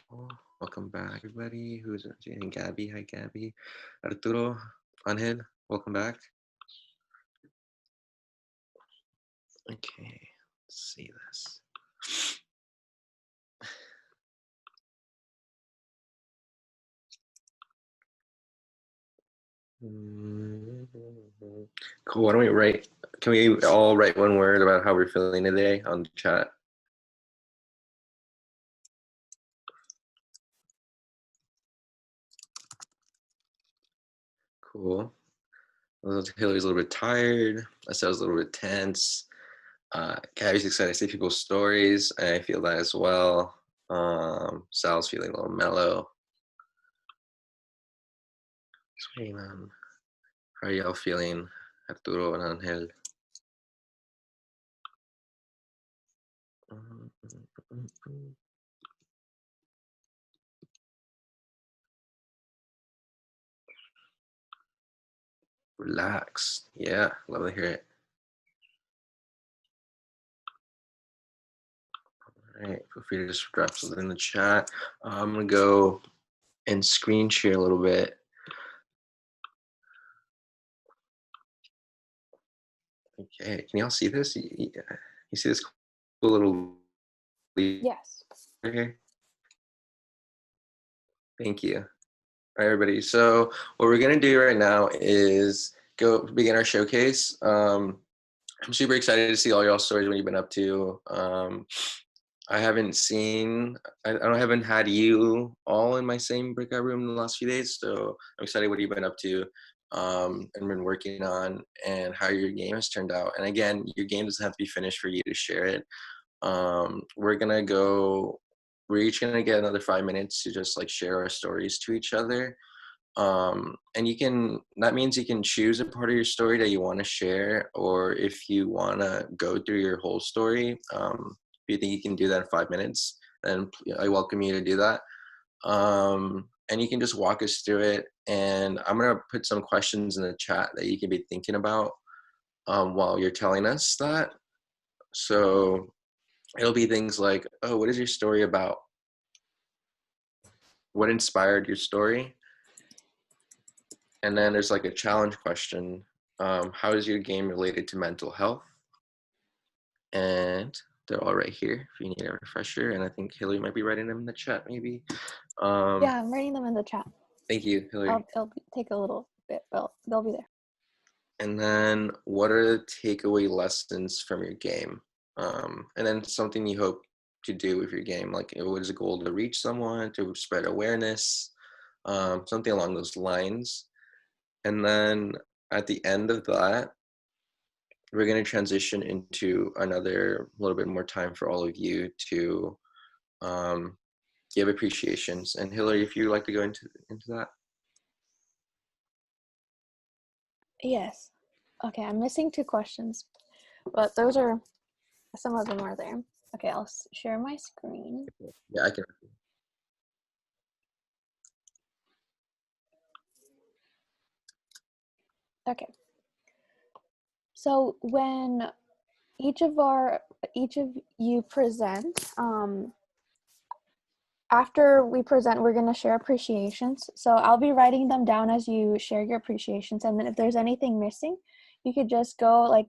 Oh, welcome back, everybody. Who's joining? Gabby, hi, Gabby. Arturo, Angel, welcome back. Okay, let's see this. Cool. Why don't we write? Can we all write one word about how we're feeling today on the chat? Cool. Hillary's a little bit tired. I said I was a little bit tense. Gabby's excited to see people's stories. I feel that as well. Sal's feeling a little mellow. Sweet, man. How are y'all feeling, Arturo and Angel? Relax. Yeah, love to hear it. All right, feel free to just drop something in the chat. I'm gonna go and screen share a little bit. Okay, can y'all see this? You see this cool little leaf Yes. right here? Thank you. All right, everybody. So what we're gonna do right now is go begin our showcase. I'm super excited to see all y'all stories, what you've been up to. I haven't had you all in my same breakout room in the last few days, so I'm excited what you've been up to and been working on and how your game has turned out. And again, your game doesn't have to be finished for you to share it. We're each gonna get another 5 minutes to just like share our stories to each other. And that means you can choose a part of your story that you want to share, or if you want to go through your whole story, if you think you can do that in 5 minutes, then I welcome you to do that. And you can just walk us through it, and I'm gonna put some questions in the chat that you can be thinking about while you're telling us that. So it'll be things like, oh, what is your story about? What inspired your story? And then there's like a challenge question. How is your game related to mental health? And they're all right here if you need a refresher. And I think Hillary might be writing them in the chat, maybe. Yeah, I'm writing them in the chat. Thank you, Hillary. It'll take a little bit, but they'll be there. And then what are the takeaway lessons from your game? And then something you hope to do with your game, like what is the goal to reach someone, to spread awareness, something along those lines. And then at the end of that, we're going to transition into another little bit more time for all of you to give appreciations. And Hillary, if you'd like to go into that. Yes. Okay, I'm missing 2 questions, but some of them are there. Okay, I'll share my screen. Yeah, I can. Okay. So when each of you present, after we present, we're going to share appreciations. So I'll be writing them down as you share your appreciations. And then if there's anything missing, you could just go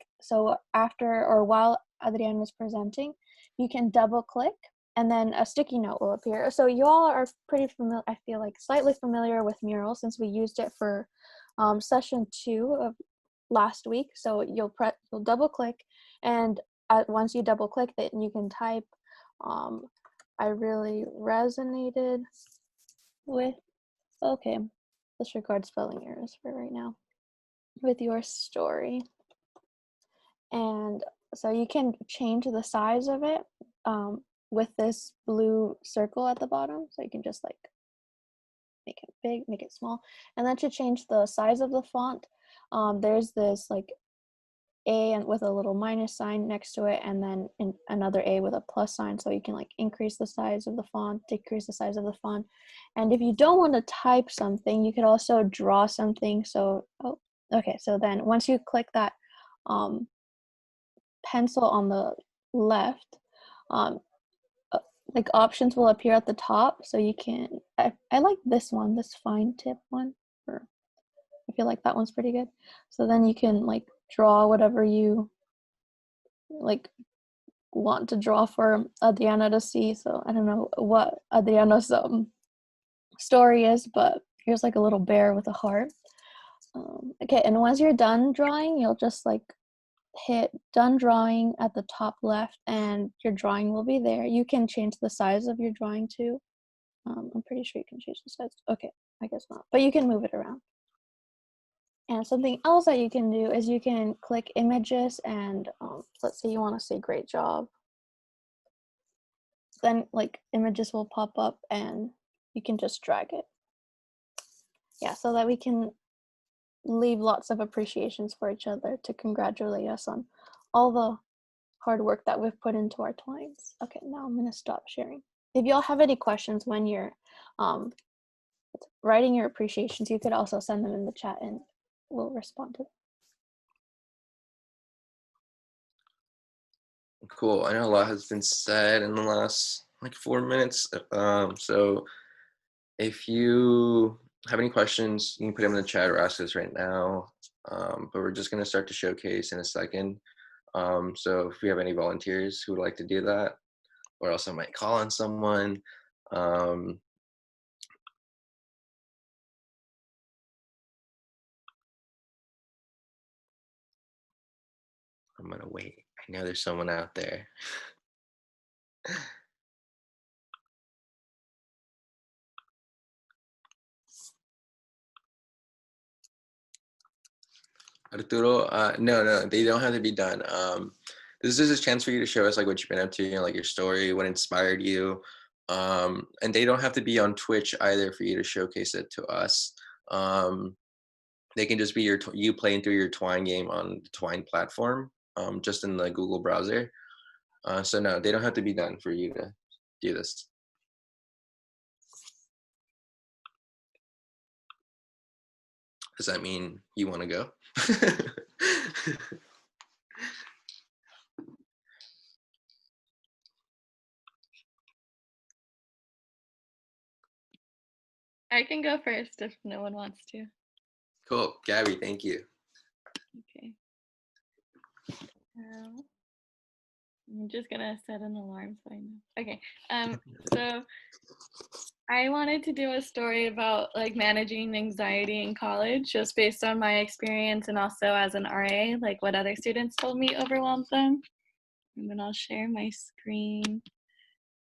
after or while Adrian is presenting, you can double click and then a sticky note will appear. So you all are pretty familiar, I feel like slightly familiar with Mural since we used it for session 2 of last week. So you'll double click, and once you double click that, you can type I really resonated with, okay, let's record spelling errors for right now, with your story. And so you can change the size of it with this blue circle at the bottom. So you can just like make it big, make it small. And then to change the size of the font, there's this like A and with a little minus sign next to it, and then another A with a plus sign, so you can like increase the size of the font, decrease the size of the font. And if you don't want to type something, you could also draw something. So so then once you click that pencil on the left, like options will appear at the top, so you can, I like this one, this fine tip one, or I feel like that one's pretty good. So then you can like draw whatever you like want to draw for Adriana to see. So I don't know what Adriana's story is, but here's like a little bear with a heart. Okay, and once you're done drawing, you'll just like hit done drawing at the top left, and your drawing will be there. You can change the size of your drawing too. I'm pretty sure you can change the size. Okay, I guess not, but you can move it around. And something else that you can do is you can click images, and let's say you want to say great job. Then like images will pop up and you can just drag it. Yeah, so that we can leave lots of appreciations for each other to congratulate us on all the hard work that we've put into our twines. Okay, now I'm gonna stop sharing. If y'all have any questions when you're writing your appreciations, you could also send them in the chat and we'll respond to them. Cool. I know a lot has been said in the last like 4 minutes. So if you have any questions, you can put them in the chat or ask us right now. But we're just going to start the showcase in a second. So if we have any volunteers who would like to do that, or else I might call on someone. I'm going to wait. I know there's someone out there. Arturo, no, they don't have to be done. This is a chance for you to show us like what you've been up to, you know, like your story, what inspired you. And they don't have to be on Twitch either for you to showcase it to us. They can just be you playing through your Twine game on the Twine platform, just in the Google browser. So no, they don't have to be done for you to do this. Does that mean you want to go? I can go first if no one wants to. Cool, Gabby, thank you. Okay. I'm just gonna set an alarm so I know. Okay. So I wanted to do a story about like managing anxiety in college, just based on my experience and also as an RA, like what other students told me overwhelmed them. And then I'll share my screen.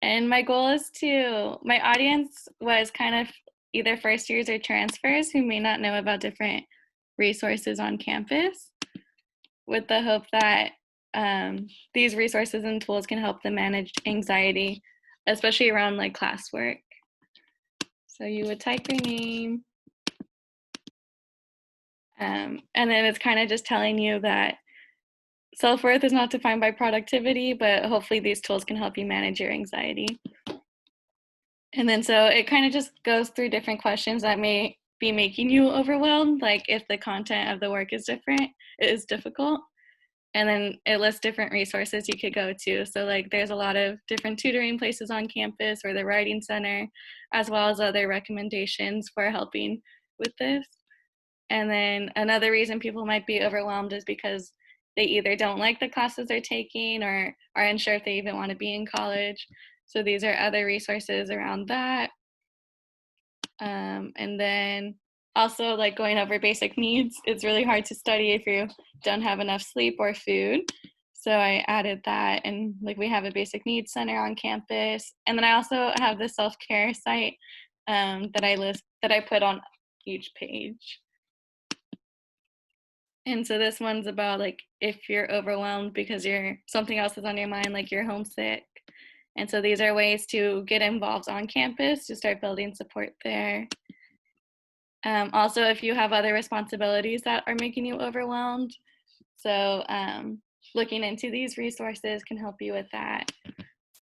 And my goal is my audience was kind of either first years or transfers who may not know about different resources on campus, with the hope that these resources and tools can help them manage anxiety, especially around like classwork. So you would type your name, and then it's kind of just telling you that self-worth is not defined by productivity, but hopefully these tools can help you manage your anxiety. And then so it kind of just goes through different questions that may be making you overwhelmed, like if the content of the work is difficult. And then it lists different resources you could go to. So like there's a lot of different tutoring places on campus or the writing center, as well as other recommendations for helping with this. And then another reason people might be overwhelmed is because they either don't like the classes they're taking or are unsure if they even want to be in college. So these are other resources around that. And then also like going over basic needs. It's really hard to study if you don't have enough sleep or food. So I added that, and like we have a basic needs center on campus. And then I also have the self-care site that I put on each page. And so this one's about like if you're overwhelmed because something else is on your mind, like you're homesick. And so these are ways to get involved on campus to start building support there. Also, if you have other responsibilities that are making you overwhelmed, so looking into these resources can help you with that.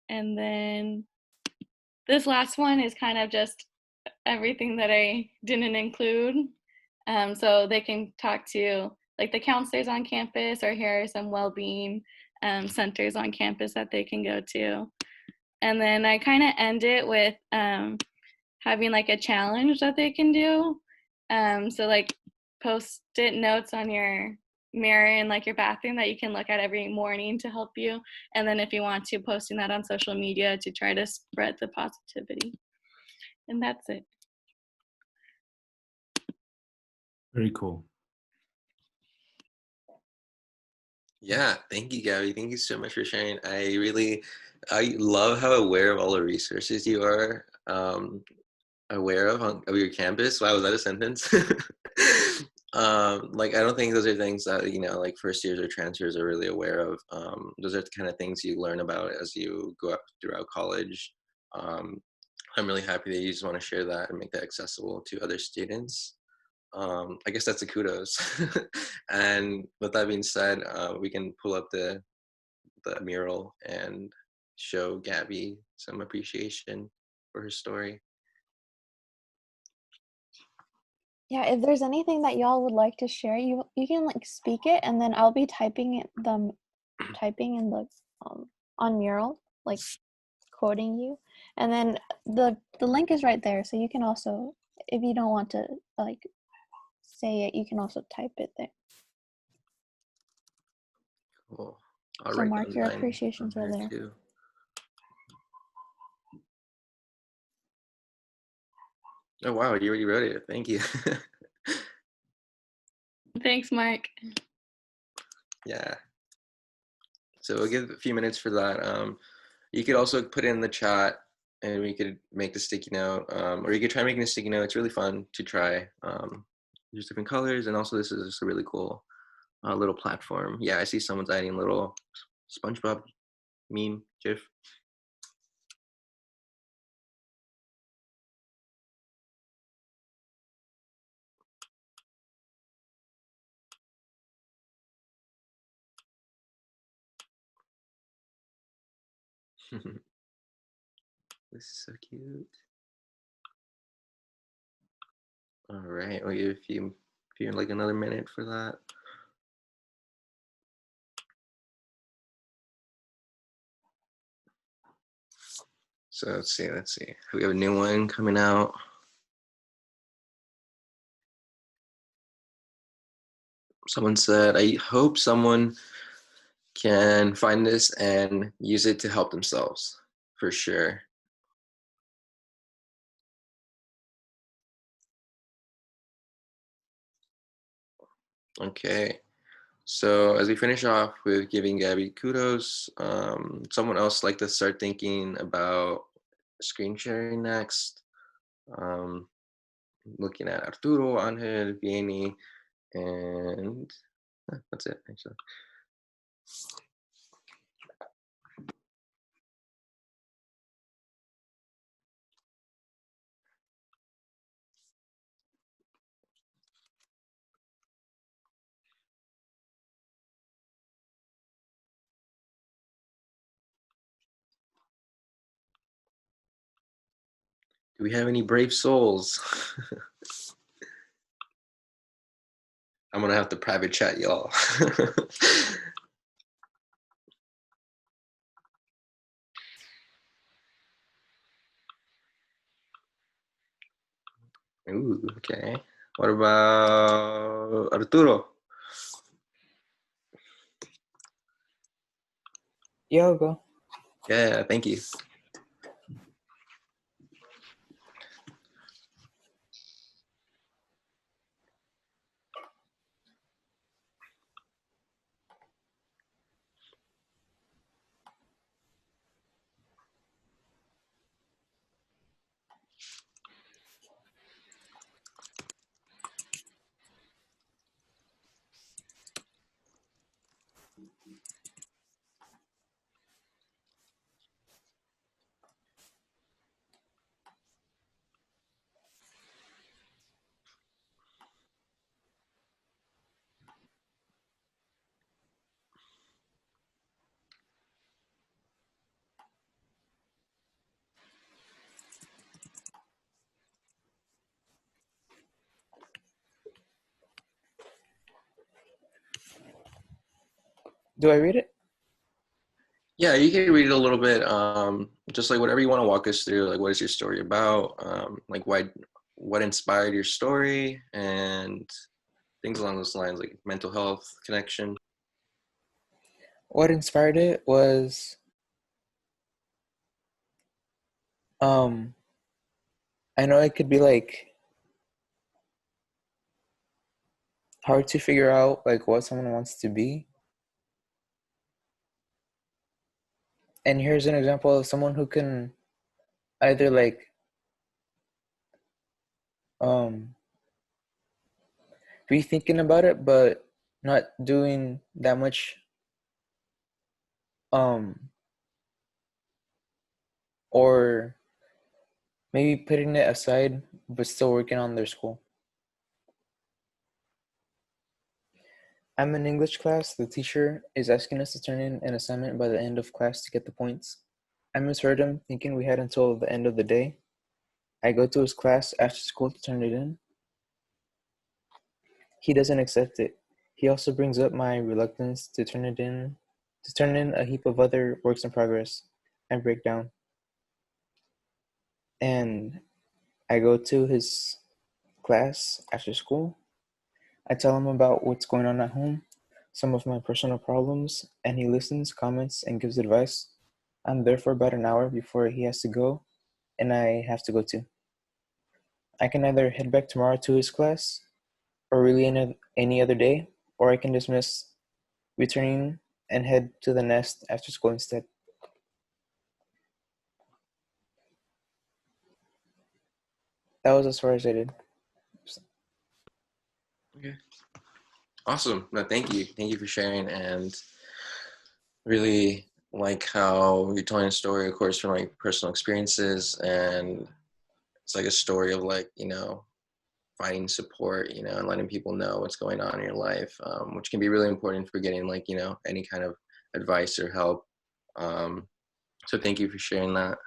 And then this last one is kind of just everything that I didn't include. So they can talk to like the counselors on campus, or here are some well-being centers on campus that they can go to. And then I kind of end it with having like a challenge that they can do. So like post-it notes on your mirror in like your bathroom that you can look at every morning to help you. And then if you want to, posting that on social media to try to spread the positivity. And that's it. Very cool. Yeah, thank you, Gabby. Thank you so much for sharing. I love how aware of all the resources you are aware of your campus. Wow, was that a sentence? Like, I don't think those are things that, like first years or transfers are really aware of. Those are the kind of things you learn about as you go up throughout college. I'm really happy that you just want to share that and make that accessible to other students. I guess that's a kudos. And with that being said, we can pull up the mural and show Gabby some appreciation for her story. Yeah, if there's anything that y'all would like to share, you can like speak it, and then I'll be typing in the on mural, like quoting you, and then the link is right there, so you can also, if you don't want to like say it, you can also type it there. Cool. I'll So write mark down your mine appreciations on are there there. too. Oh wow, you already wrote it. Thank you. Thanks, Mark. Yeah. So we'll give a few minutes for that. You could also put it in the chat and we could make the sticky note, or you could try making a sticky note. It's really fun to try. There's different colors, and also this is just a really cool little platform. Yeah, I see someone's adding a little SpongeBob meme gif. This is so cute. All right, we'll give a few like another minute for that. So let's see. We have a new one coming out. Someone said, I hope someone can find this and use it to help themselves, for sure. Okay, so as we finish off with giving Gabby kudos, someone else like to start thinking about screen sharing next. Looking at Arturo, Angel, Vieni, and that's it, actually. Do we have any brave souls? I'm gonna have to private chat y'all. Ooh, okay. What about Arturo? Yeah, I'll go. Yeah, thank you. Do I read it? Yeah, you can read it a little bit. Just like whatever you want to walk us through. Like, what is your story about? Like, what inspired your story, and things along those lines, like mental health connection. What inspired it was um I know it could be like hard to figure out like what someone wants to be. And here's an example of someone who can either like um be thinking about it but not doing that much um or maybe putting it aside but still working on their school. I'm in English class. The teacher is asking us to turn in an assignment by the end of class to get the points. I misheard him, thinking we had until the end of the day. I go to his class after school to turn it in. He doesn't accept it. He also brings up my reluctance to turn in a heap of other works in progress. I break down. And I go to his class after school. I tell him about what's going on at home, some of my personal problems, and he listens, comments, and gives advice. I'm there for about an hour before he has to go, and I have to go too. I can either head back tomorrow to his class, or really any other day, or I can dismiss returning and head to the nest after school instead. That was as far as I did. Okay. Awesome. No, thank you. Thank you for sharing, and really like how you're telling a story, of course, from like personal experiences, and it's like a story of like, finding support, and letting people know what's going on in your life, which can be really important for getting like, any kind of advice or help. So thank you for sharing that.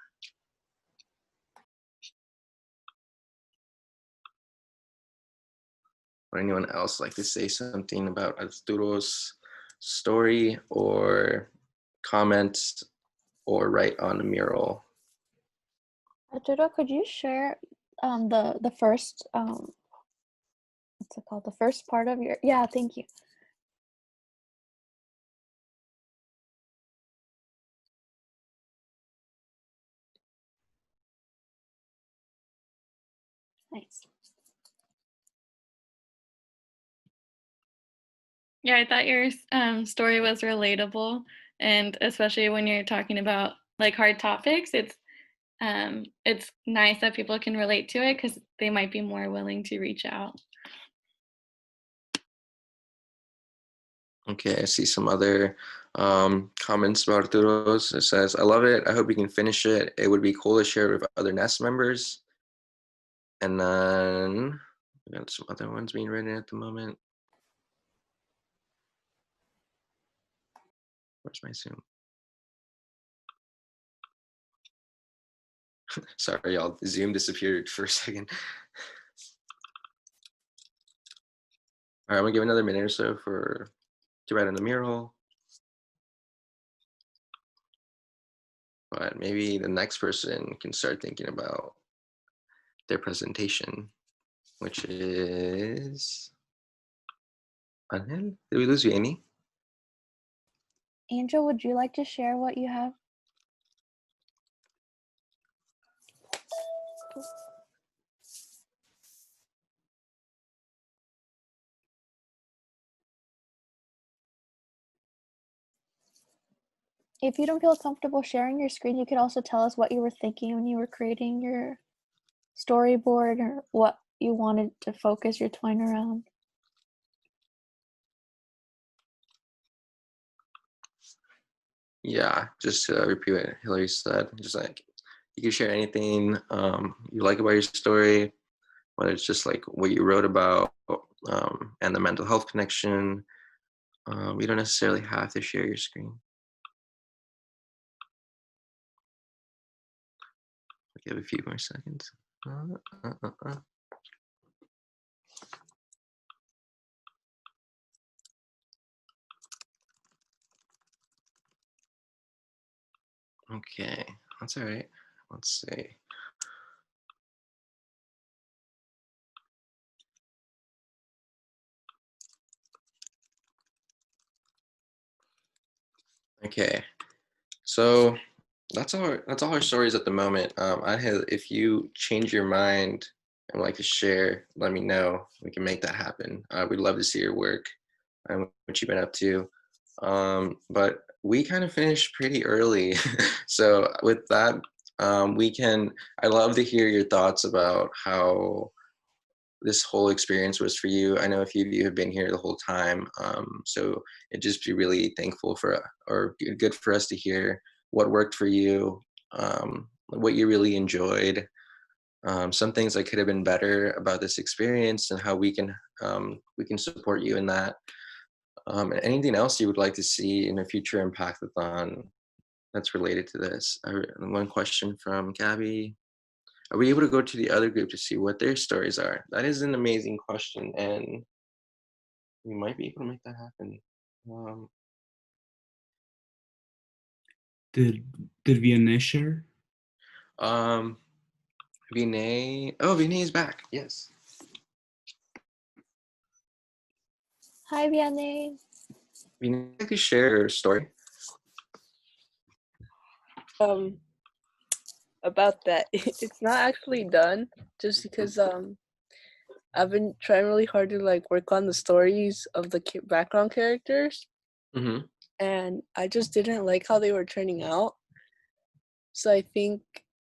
Would anyone else like to say something about Arturo's story or comment or write on the mural? Arturo, could you share the first what's it called? The first part of your, yeah, thank you. Nice. Yeah, I thought your story was relatable, and especially when you're talking about like hard topics, it's nice that people can relate to it because they might be more willing to reach out. Okay, I see some other comments about Arturo's. It says, I love it. I hope you can finish it. It would be cool to share it with other Nest members. And then we got some other ones being written at the moment. Where's my Zoom? Sorry, y'all. Zoom disappeared for a second. All right, I'm gonna give another minute or so to write on the mural. But maybe the next person can start thinking about their presentation, which is Angel. Did we lose you, Amy? Angel, would you like to share what you have? If you don't feel comfortable sharing your screen, you could also tell us what you were thinking when you were creating your storyboard or what you wanted to focus your twine around. Yeah, just to repeat what Hillary said, just like you can share anything you like about your story, whether it's just like what you wrote about and the mental health connection. You don't necessarily have to share your screen. Give a few more seconds. Okay, that's all right. Let's see. Okay, so that's all our stories at the moment. I have if you change your mind and would like to share, let me know. We can make that happen. We'd love to see your work and what you've been up to. But we kind of finished pretty early, so with that, we can. I love to hear your thoughts about how this whole experience was for you. I know a few of you have been here the whole time, so it'd just be really thankful for, or good for us to hear what worked for you, what you really enjoyed, some things that could have been better about this experience, and how we can support you in that. And anything else you would like to see in a future Impactathon that's related to this? One question from Gabby. Are we able to go to the other group to see what their stories are? That is an amazing question, and we might be able to make that happen. Um, Did Vianney share? um, Vinay. Oh, Vinay is back. Yes. Hi, Vianney. Vinay, like to share your story. Um, about that, it's not actually done just because I've been trying really hard to like work on the stories of the background characters, Mm-hmm. and I just didn't like how they were turning out. So I think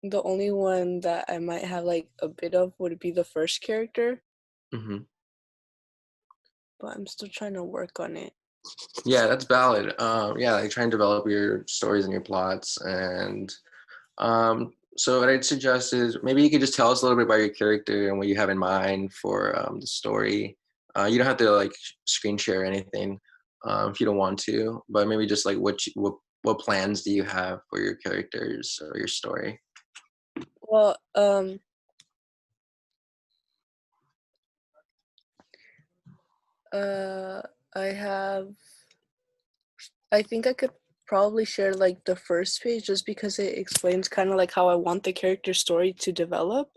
the only one that I might have like a bit of would be the first character, Mm-hmm. but I'm still trying to work on it. Yeah, that's valid. Yeah, like try and develop your stories and your plots. And so what I'd suggest is maybe you could just tell us a little bit about your character and what you have in mind for the story. You don't have to like screen share anything if you don't want to, but maybe just like what plans do you have for your characters or your story? Well, uh, I have. I think I could probably share like the first page just because it explains kind of like how I want the character story to develop.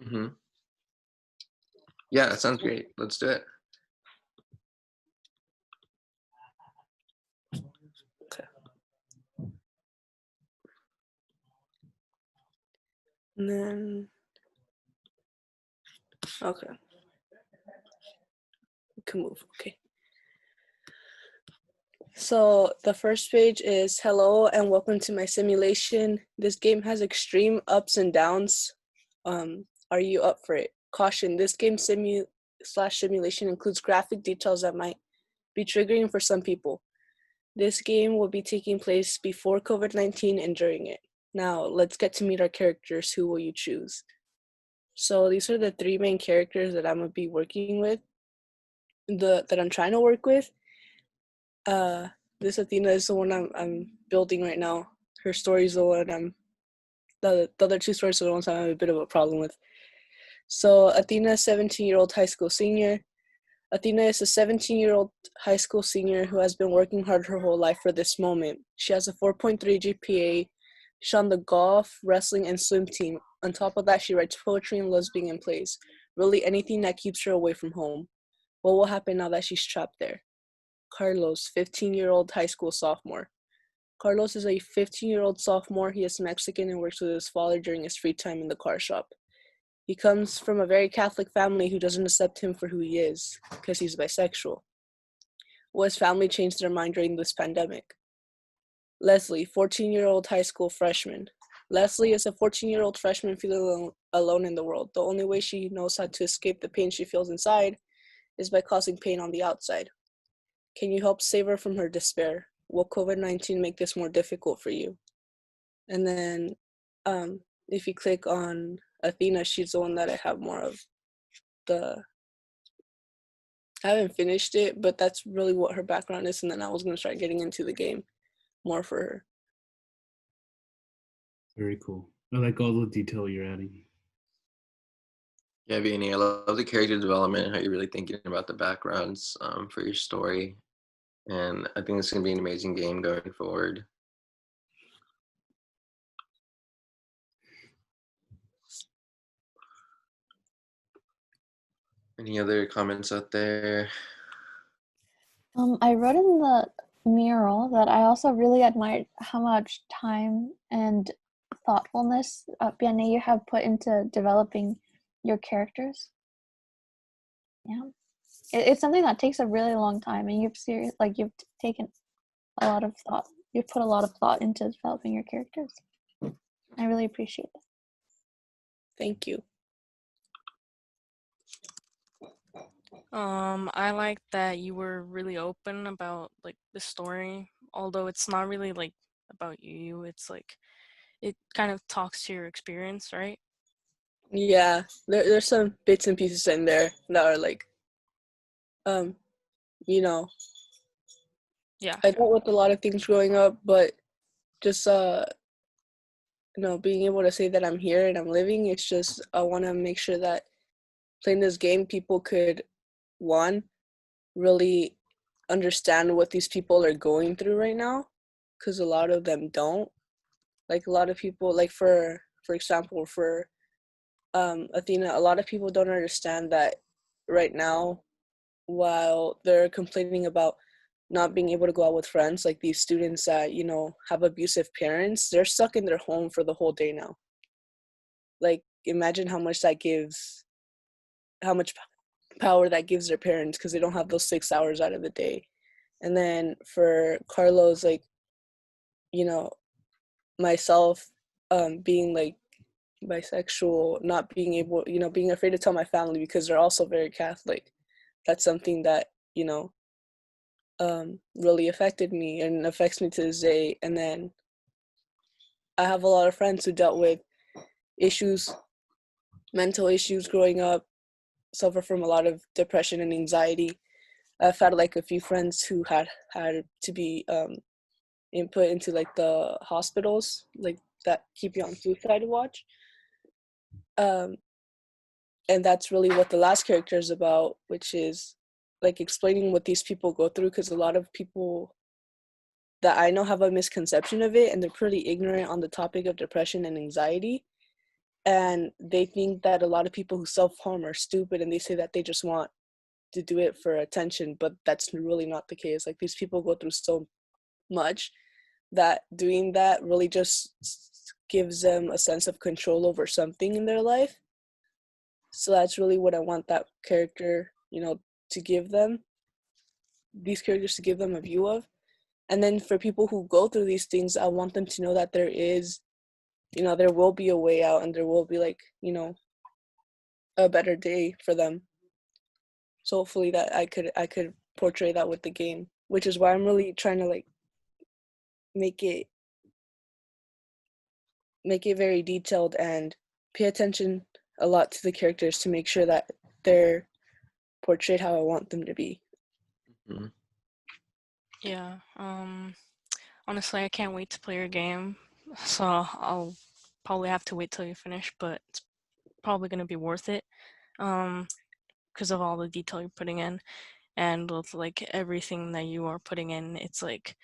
Hmm. Yeah, that sounds great. Let's do it. Okay. And then, okay, we can move. Okay. So the first page is hello and welcome to my simulation. This game has extreme ups and downs. Are you up for it? Caution, this game simulation includes graphic details that might be triggering for some people. This game will be taking place before COVID-19 and during it. Now, let's get to meet our characters. Who will you choose? So these are the three main characters that I'm gonna be working with, that I'm trying to work with. This Athena is the one I'm building right now. Her story is the one the other two stories are the ones I have a bit of a problem with. So Athena is 17-year-old high school senior. Athena is a 17-year-old high school senior who has been working hard her whole life for this moment. She has a 4.3 GPA. She's on the golf, wrestling, and swim team. On top of that, she writes poetry and loves being in plays. Really anything that keeps her away from home. What will happen now that she's trapped there? Carlos, 15-year-old high school sophomore. Carlos is a 15-year-old sophomore. He is Mexican and works with his father during his free time in the car shop. He comes from a very Catholic family who doesn't accept him for who he is, because he's bisexual. Will his family change their mind during this pandemic? Leslie, 14-year-old high school freshman. Leslie is a 14-year-old freshman feeling alone in the world. The only way she knows how to escape the pain she feels inside is by causing pain on the outside. Can you help save her from her despair? Will COVID-19 make this more difficult for you? And then if you click on Athena, she's the one that I have more of the, I haven't finished it, but that's really what her background is. And then I was going to start getting into the game more for her. Very cool. I like all the detail you're adding. Yeah, Vinny, I love the character development, how you're really thinking about the backgrounds for your story. And I think it's going to be an amazing game going forward. Any other comments out there? I wrote in the mural that I also really admired how much time and thoughtfulness, Piane, you have put into developing your characters. Yeah, it's something that takes a really long time, and you've taken a lot of thought. You've put a lot of thought into developing your characters. I really appreciate it. Thank you. I like that you were really open about like the story, although it's not really like about you. It's like it kind of talks to your experience, right? Yeah, there's some bits and pieces in there that are like, um, you know, Yeah. I dealt with a lot of things growing up, but just being able to say that I'm here and I'm living, it's just I want to make sure that playing this game, people could, one, really understand what these people are going through right now, because a lot of them don't. Like a lot of people, like for example, for Athena, a lot of people don't understand that right now, while they're complaining about not being able to go out with friends, like these students that have abusive parents, they're stuck in their home for the whole day now. Like imagine how much power that gives their parents, because they don't have those 6 hours out of the day. And then for Carlos, like you know myself, being like bisexual, not being able, being afraid to tell my family because they're also very Catholic. That's something that really affected me and affects me to this day. And then I have a lot of friends who dealt with issues, mental issues growing up, suffer from a lot of depression and anxiety. I've had like a few friends who had to be input into like the hospitals, like that keep you on suicide watch. Um, and that's really what the last character is about, which is like explaining what these people go through, because a lot of people that I know have a misconception of it, and they're pretty ignorant on the topic of depression and anxiety. And they think that a lot of people who self-harm are stupid, and they say that they just want to do it for attention, but that's really not the case. Like these people go through so much that doing that really just gives them a sense of control over something in their life. So that's really what I want that character, to give them, these characters to give them a view of. And then for people who go through these things, I want them to know that there will be a way out, and there will be like, a better day for them. So hopefully that I could portray that with the game, which is why I'm really trying to like make it very detailed and pay attention a lot to the characters to make sure that they're portrayed how I want them to be. Mhm. Yeah. Honestly, I can't wait to play your game. So I'll probably have to wait till you finish, but it's probably gonna be worth it. Because of all the detail you're putting in, and with like everything that you are putting in, it's like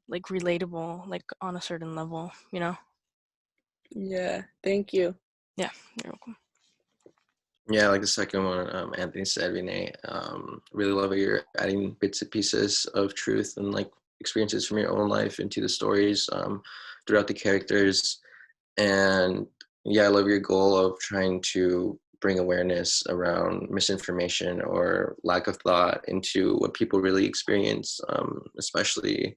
relatable, like on a certain level, you know? Yeah, thank you. Yeah, you're welcome. Yeah, like the second one, Anthony said, Vinay, really love how you're adding bits and pieces of truth and like experiences from your own life into the stories throughout the characters. And yeah, I love your goal of trying to bring awareness around misinformation or lack of thought into what people really experience, especially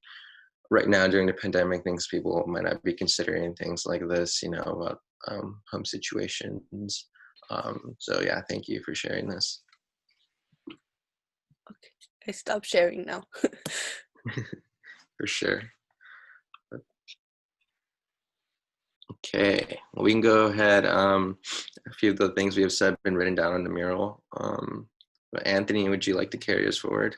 right now during the pandemic. Things people might not be considering things like this, about home situations. So yeah, thank you for sharing this. Okay, I stopped sharing now. For sure. Okay, well, we can go ahead. A few of the things we have said been written down on the mural. But Anthony, would you like to carry us forward?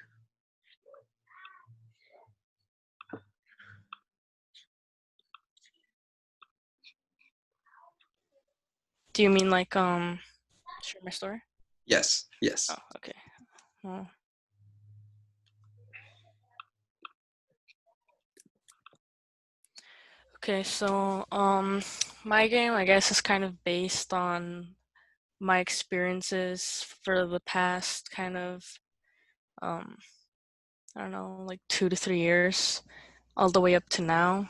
Do you mean like share my story? Yes, yes. Oh, okay. Well, okay, so my game I guess is kind of based on my experiences for the past kind of I don't know, like 2 to 3 years, all the way up to now.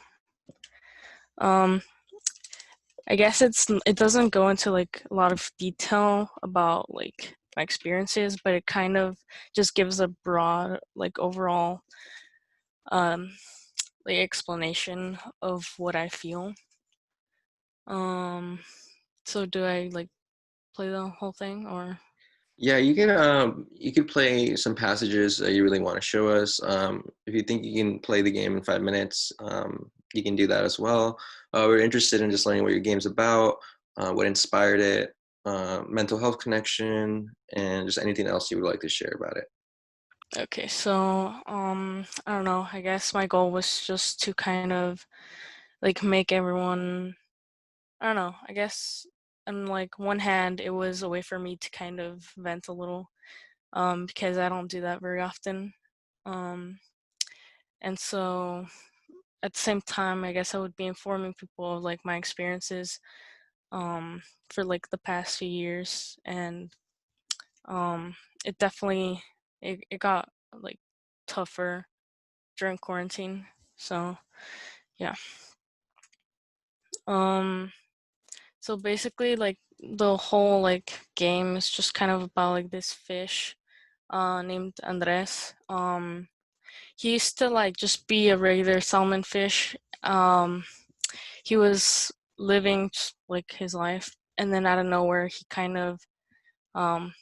I guess it doesn't go into like a lot of detail about like my experiences, but it kind of just gives a broad like overall like explanation of what I feel. So do I like play the whole thing or? Yeah, you could play some passages that you really want to show us. If you think you can play the game in 5 minutes, you can do that as well. We're interested in just learning what your game's about, what inspired it, mental health connection, and just anything else you would like to share about it. Okay, so I don't know, I guess my goal was just to kind of like make everyone, I don't know, I guess on like one hand it was a way for me to kind of vent a little, because I don't do that very often. And so at the same time, I guess I would be informing people of like my experiences for like the past few years, and it definitely it got like tougher during quarantine. So yeah. Um so basically like the whole like game is just kind of about like this fish named Andres. He used to like just be a regular salmon fish. He was living just, like his life, and then out of nowhere he kind of um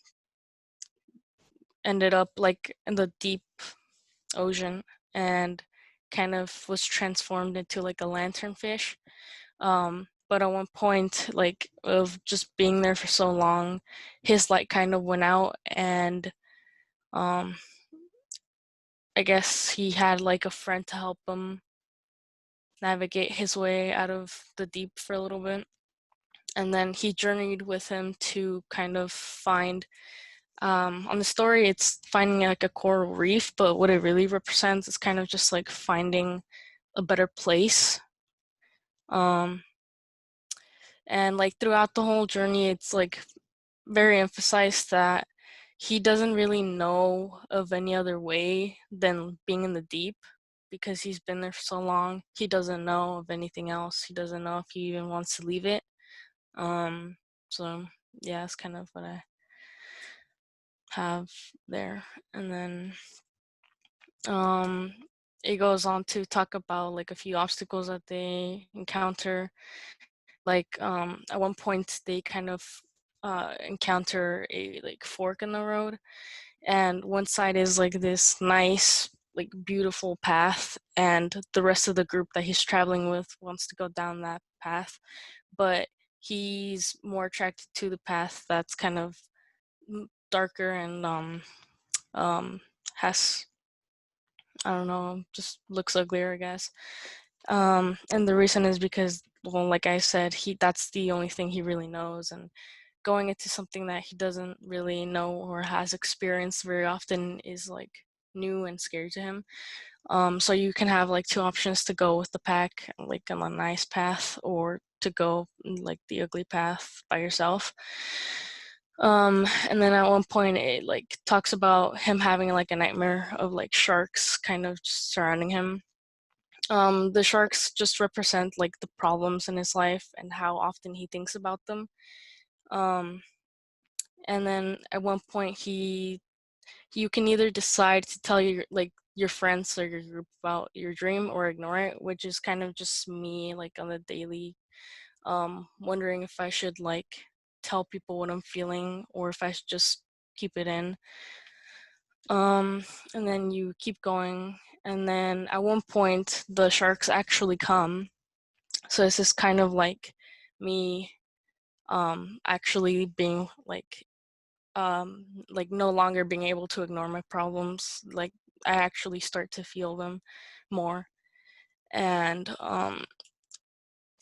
ended up like in the deep ocean and kind of was transformed into like a lanternfish. But at one point, like of just being there for so long, his light kind of went out, and um, I guess he had like a friend to help him navigate his way out of the deep for a little bit. And then he journeyed with him to kind of find, on the story, it's finding like a coral reef, but what it really represents is kind of just like finding a better place. Um, and like throughout the whole journey, it's like very emphasized that he doesn't really know of any other way than being in the deep because he's been there for so long. He doesn't know of anything else. He doesn't know if he even wants to leave it. So yeah, that's kind of what I have there. And then it goes on to talk about like a few obstacles that they encounter. Like at one point they kind of encounter a like fork in the road, and one side is like this nice like beautiful path, and the rest of the group that he's traveling with wants to go down that path, but he's more attracted to the path that's kind of darker and has, I don't know, just looks uglier, I guess. And the reason is because, well, like I said, that's the only thing he really knows, and going into something that he doesn't really know or has experienced very often is like new and scary to him. So you can have like two options to go with the pack, like on a nice path, or to go like the ugly path by yourself. And then at one point it like talks about him having like a nightmare of like sharks kind of just surrounding him. The sharks just represent like the problems in his life and how often he thinks about them. Um, and then at one point you can either decide to tell your friends or your group about your dream or ignore it, which is kind of just me like on the daily, wondering if I should like tell people what I'm feeling or if I should just keep it in. And then you keep going, and then at one point the sharks actually come. So this is kind of like me actually being like no longer being able to ignore my problems. Like I actually start to feel them more. And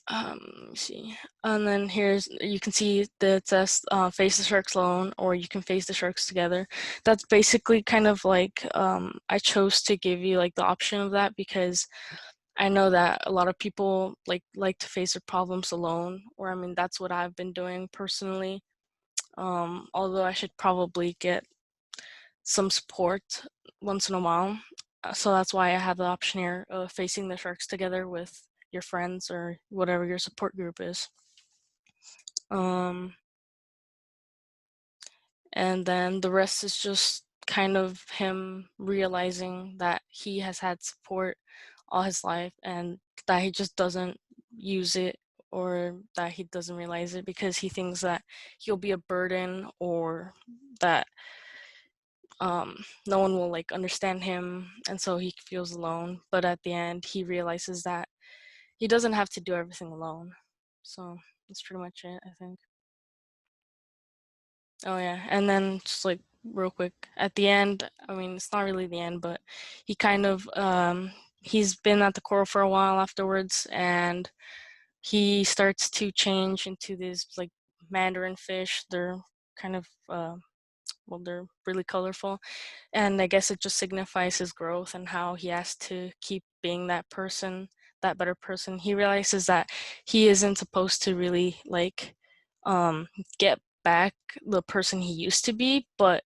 let me see. And then here's, you can see that it says face the sharks alone, or you can face the sharks together. That's basically kind of like, I chose to give you like the option of that because I know that a lot of people like to face their problems alone, or I mean that's what I've been doing personally. although I should probably get some support once in a while. So that's why I have the option here of facing the sharks together with your friends or whatever your support group is. And then the rest is just kind of him realizing that he has had support all his life and that he just doesn't use it, or that he doesn't realize it because he thinks that he'll be a burden, or that no one will like understand him, and so he feels alone. But at the end he realizes that he doesn't have to do everything alone. So that's pretty much it, I think. Oh yeah, and then just like real quick at the end, I mean it's not really the end, but he kind of he's been at the coral for a while afterwards, and he starts to change into these like mandarin fish. They're kind of well, they're really colorful, and I guess it just signifies his growth and how he has to keep being that person, that better person. He realizes that he isn't supposed to really like get back the person he used to be, but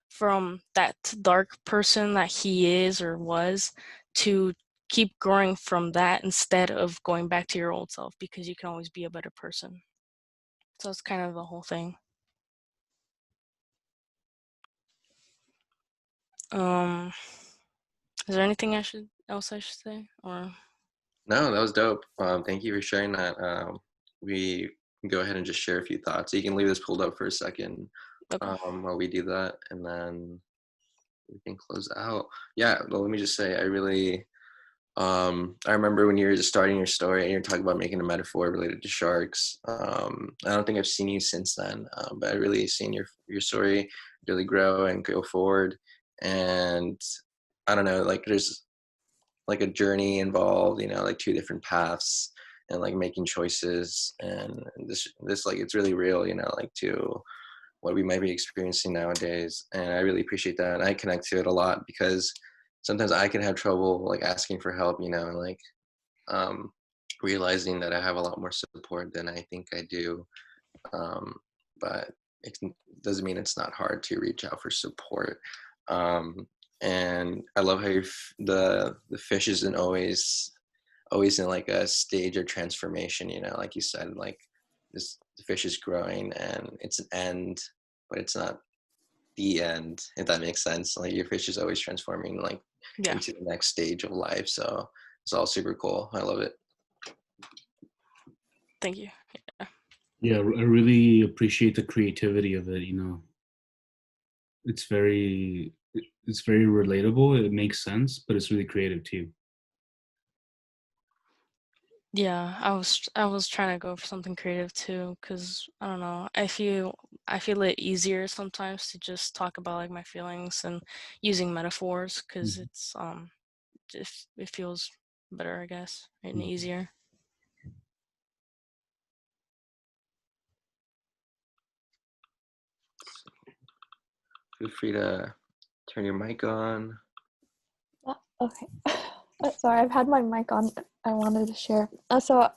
from that dark person that he is or was, to keep growing from that instead of going back to your old self, because you can always be a better person. So it's kind of the whole thing. Is there anything else I should say, or? No, that was dope. Thank you for sharing that. We can go ahead and just share a few thoughts. You can leave this pulled up for a second Okay. while we do that, and then we can close out. Yeah, well, let me just say, I remember when you were just starting your story and you're talking about making a metaphor related to sharks. I don't think I've seen you since then, but I really seen your story really grow and go forward. And I don't know, like there's like a journey involved, like two different paths and like making choices. And this like it's really real, like to what we might be experiencing nowadays. And I really appreciate that. And I connect to it a lot because sometimes I can have trouble like asking for help, and like um, realizing that I have a lot more support than I think I do. Um, but it doesn't mean it's not hard to reach out for support. Um, and I love how the fish isn't always in like a stage of transformation, like you said, like the fish is growing and it's an end, but it's not the end, if that makes sense. Like your fish is always transforming like Yeah. into the next stage of life. So it's all super cool. I love it. Thank you. Yeah. Yeah, I really appreciate the creativity of it. It's it's very relatable. It makes sense, but it's really creative too. Yeah, I was trying to go for something creative too, because I don't know. I feel it easier sometimes to just talk about like my feelings and using metaphors, because Mhm. it's it feels better, I guess, and Mhm. easier. Feel free to turn your mic on. Oh, okay. Sorry, I've had my mic on. I wanted to share. So,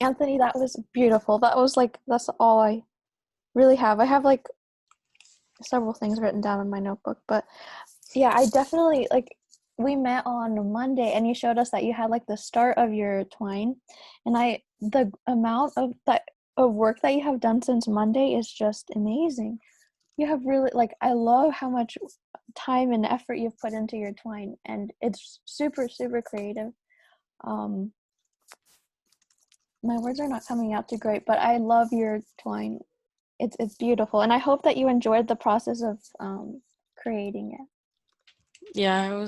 Anthony, that was beautiful. That was like, that's all I really have. I have like several things written down in my notebook, but yeah, I definitely like, we met on Monday and you showed us that you had like the start of your twine, and the amount of work that you have done since Monday is just amazing. You have really, like, I love how much time and effort you've put into your twine, and it's super, super creative. Um, my words are not coming out too great, but I love your twine. It's beautiful, and I hope that you enjoyed the process of creating it. Yeah, it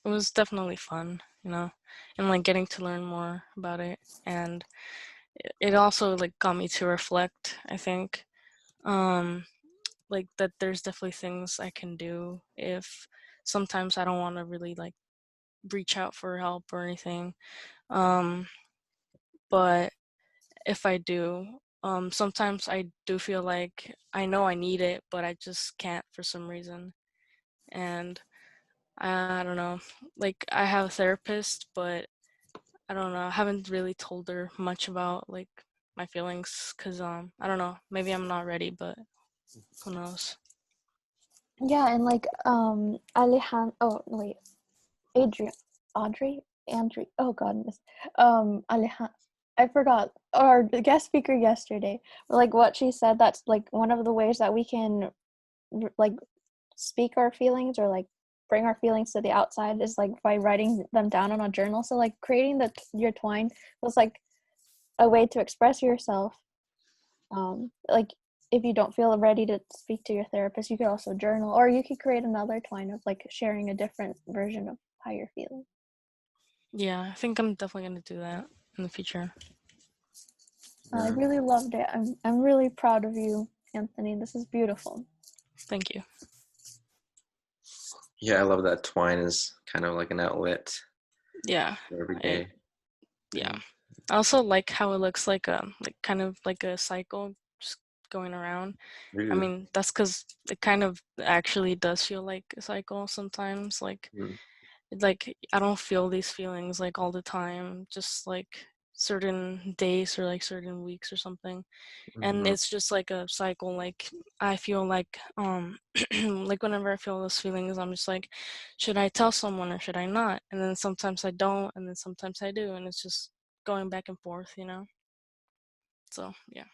was definitely fun, and like getting to learn more about it, and it also like got me to reflect, I think. Like that there's definitely things I can do if sometimes I don't want to really like reach out for help or anything. Um, but if I do, sometimes I do feel like I know I need it, but I just can't for some reason. And I don't know, like I have a therapist, but I don't know, I haven't really told her much about like my feelings because I don't know, maybe I'm not ready, but who knows? Yeah, and like Alejandro. Oh no, wait, Adrian, Andrew. Oh goodness, Alejandro. I forgot our guest speaker yesterday. Like what she said. That's like one of the ways that we can like speak our feelings or like bring our feelings to the outside is like by writing them down on a journal. So like creating your twine was like a way to express yourself. Like if you don't feel ready to speak to your therapist, you could also journal, or you could create another twine of like sharing a different version of how you're feeling. Yeah, I think I'm definitely gonna do that in the future. I Yeah. really loved it. I'm really proud of you, Anthony. This is beautiful. Thank you. Yeah, I love that twine is kind of like an outlet Yeah, for every I, day. yeah. I also like how it looks like kind of like a cycle just going around. I Ooh. mean, that's because it kind of actually does feel like a cycle sometimes. Mm. Like I don't feel these feelings like all the time, just like certain days or like certain weeks or something. And Mhm. it's just like a cycle. Like I feel like like whenever I feel those feelings, I'm just like, should I tell someone or should I not? And then sometimes I don't, and then sometimes I do, and it's just going back and forth, you know. So yeah.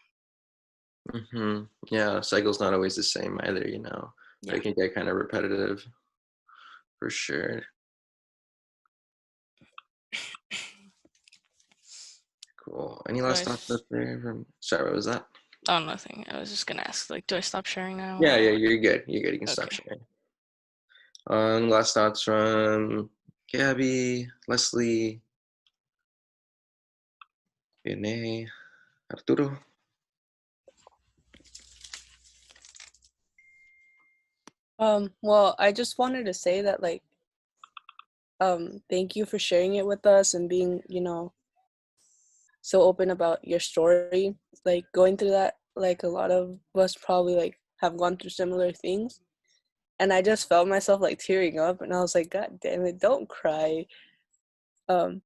Mhm. Yeah, cycle's not always the same either, you know. But Yeah. it can get kind of repetitive for sure. Cool. Any Do last thoughts up there from sorry, what was that? oh, nothing. I was just gonna ask, like, do I stop sharing now Yeah, or? yeah, you're good. You're good. You can stop Okay. sharing. Last thoughts from Gabby, Leslie, Renee, Arturo. Well, I just wanted to say that like thank you for sharing it with us and being, so open about your story. Like going through that, like a lot of us probably like have gone through similar things. And I just felt myself like tearing up and I was like, God damn it, don't cry. Um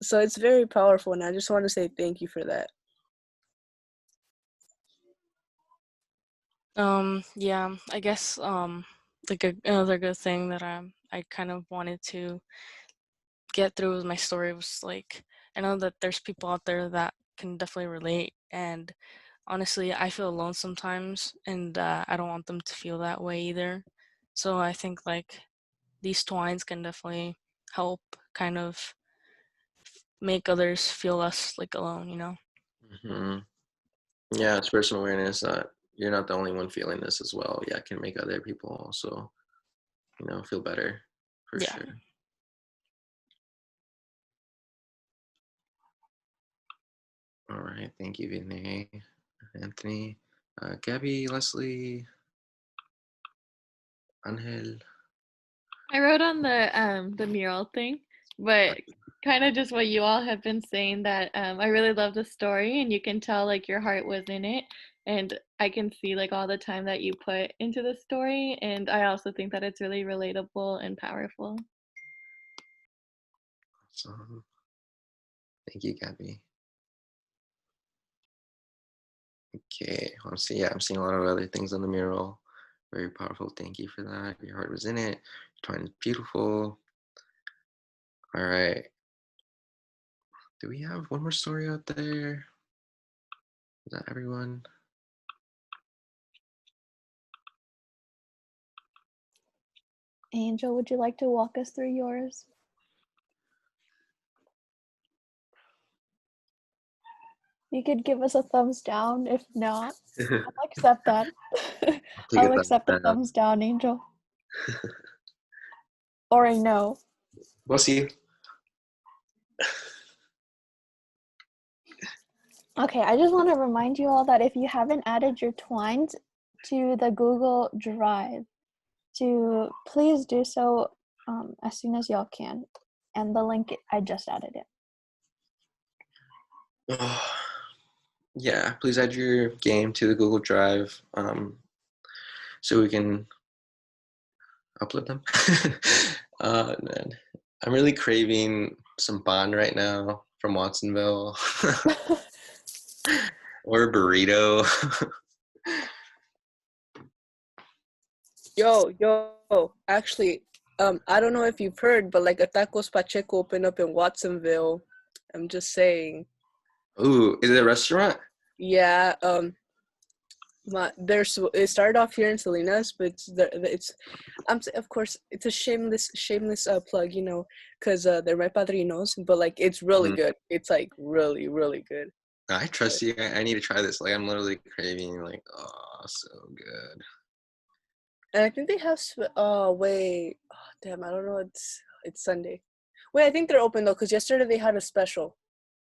so it's very powerful and I just want to say thank you for that. Yeah, I guess like another good thing that I kind of wanted to get through with my story was like I know that there's people out there that can definitely relate, and honestly I feel alone sometimes, and I don't want them to feel that way either. So I think like these twines can definitely help kind of make others feel less like alone, you know. Hmm. Yeah, it's personal awareness that you're not the only one feeling this as well. Yeah, it can make other people also, feel better for Yeah. sure. All right. Thank you, Vinay, Anthony, Gabby, Leslie, Angel. I wrote on the mural thing, but kind of just what you all have been saying that I really love the story and you can tell like your heart was in it and I can see like all the time that you put into the story and I also think that it's really relatable and powerful. Awesome. Thank you, Gabby. Okay, I'm seeing a lot of other things on the mural. Very powerful. Thank you for that. Your heart was in it. Your twine is beautiful. All right. Do we have one more story out there? Is that everyone? Angel, would you like to walk us through yours? You could give us a thumbs down. If not, I'll accept that. Take a I'll thumbs accept a down. thumbs down, Angel. Or a no. We'll see. Okay, I just want to remind you all that if you haven't added your twines to the Google Drive, to please do so as soon as y'all can. And the link, I just added it. Yeah, please add your game to the Google Drive so we can upload them. Man, I'm really craving some bond right now from Watsonville or a burrito. Yo, actually, I don't know if you've heard, but like a Tacos Pacheco opened up in Watsonville. I'm just saying. Ooh, is it a restaurant? Yeah, it started off here in Salinas, but of course it's a shameless plug, you know, because they're my padrinos, but like it's really Mm, good. It's like really really good. I trust you. I need to try this. Like I'm literally craving. Like, oh, so good. And I think they have wait, oh, damn, I don't know. It's Sunday. Wait, I think they're open though, because yesterday they had a special,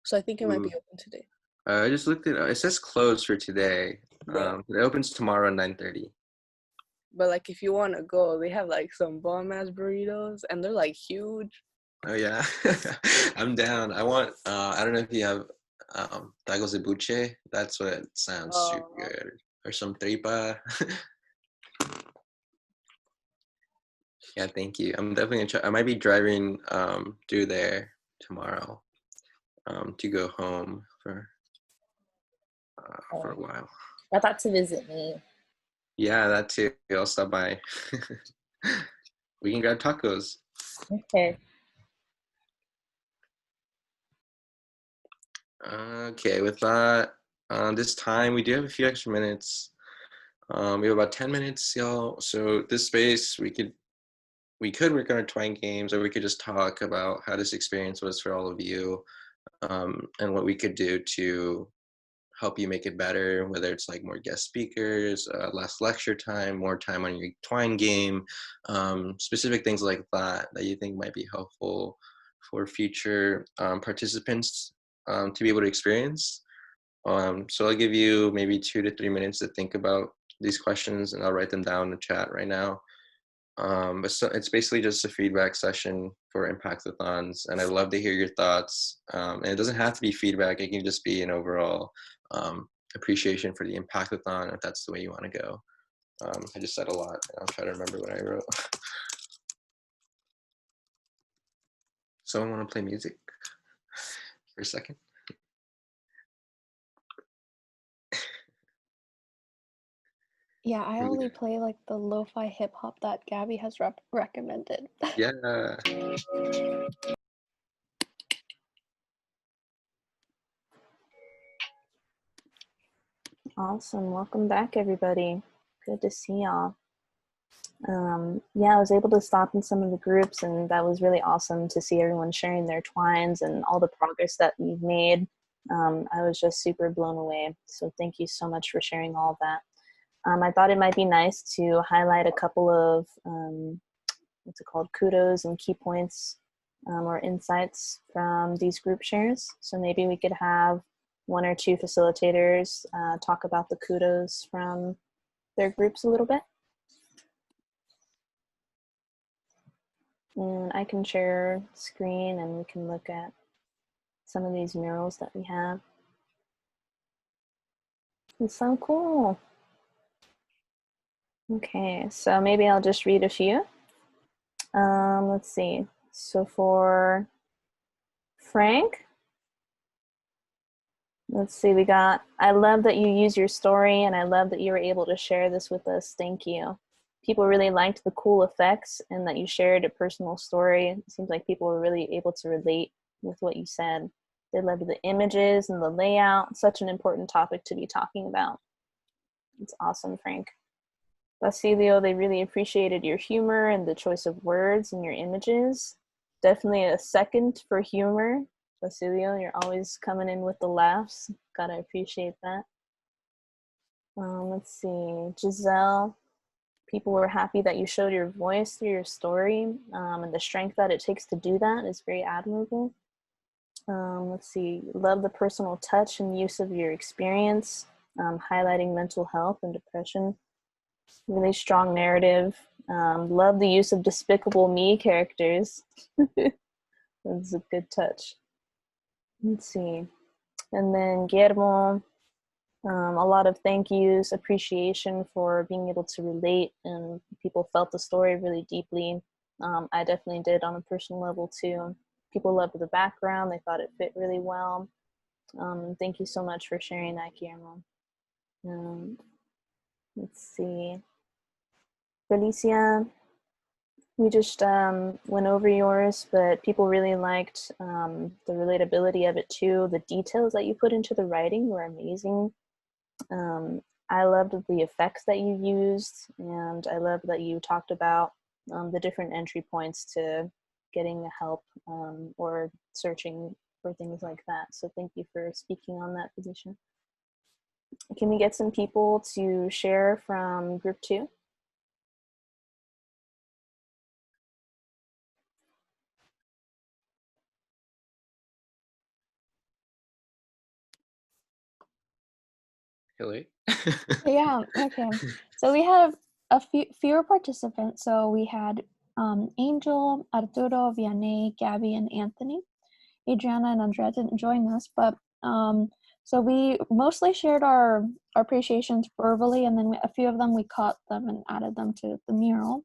so I think it might Ooh. be open today. I just looked it up. It says closed for today. But It opens tomorrow at 9:30. like if you want to go, they have like some bomb ass burritos, and they're like huge. Oh yeah, I'm down. I want. I don't know if you have tacos de buche. That's what it sounds super Uh, good. Or some tripa. Yeah, thank you. I'm definitely gonna try. I might be driving through there tomorrow to go home for a while. I thought to visit me. Yeah, that too. I'll stop by. We can grab tacos. Okay. Okay, with that, this time we do have a few extra minutes. We have about 10 minutes, y'all. So this space, we could work on our twine games, or we could just talk about how this experience was for all of you, and what we could do to help you make it better, whether it's like more guest speakers, less lecture time, more time on your twine game, specific things like that that you think might be helpful for future participants to be able to experience. So I'll give you maybe 2 to 3 minutes to think about these questions, and I'll write them down in the chat right now. But so it's basically just a feedback session for Impactathons, and I'd love to hear your thoughts. And it doesn't have to be feedback; it can just be an overall appreciation for the Impactathon, if that's the way you want to go. I just said a lot. I'll try to remember what I wrote. Someone want to play music for a second? Yeah, I only play like the lo-fi hip hop that Gabby has recommended. Yeah. Awesome. Welcome back, everybody. Good to see y'all. Yeah, I was able to stop in some of the groups, and that was really awesome to see everyone sharing their twines and all the progress that we've made. I was just super blown away. So thank you so much for sharing all of that. I thought it might be nice to highlight a couple of, what's it called, kudos and key points or insights from these group shares. So maybe we could have one or two facilitators talk about the kudos from their groups a little bit. And I can share screen and we can look at some of these murals that we have. It's so cool. Okay, so maybe I'll just read a few. Let's see. So for Frank, let's see, we got, I love that you use your story and I love that you were able to share this with us. Thank you. People really liked the cool effects and that you shared a personal story. It seems like people were really able to relate with what you said. They loved the images and the layout. Such an important topic to be talking about. It's awesome, Frank. Basilio, they really appreciated your humor and the choice of words and your images. Definitely a second for humor. Basilio, you're always coming in with the laughs. Gotta appreciate that. Let's see, Giselle, people were happy that you showed your voice through your story, and the strength that it takes to do that is very admirable. Let's see, love the personal touch and use of your experience, highlighting mental health and depression. Really strong narrative. Love the use of Despicable Me characters. That's a good touch. Let's see. And then Guillermo, a lot of thank yous, appreciation for being able to relate, and people felt the story really deeply. I definitely did on a personal level too. People loved the background. They thought it fit really well. Thank you so much for sharing that, Guillermo. Let's see. Felicia, we just went over yours, but people really liked the relatability of it too. The details that you put into the writing were amazing. I loved the effects that you used, and I loved that you talked about the different entry points to getting the help or searching for things like that. So thank you for speaking on that position. Can we get some people to share from group 2? Hillary? Yeah, okay. So we have a fewer participants. So we had Angel, Arturo, Vianney, Gabby, and Anthony. Adriana and Andrea didn't join us, but so we mostly shared our appreciations verbally, and then a few of them we caught them and added them to the mural.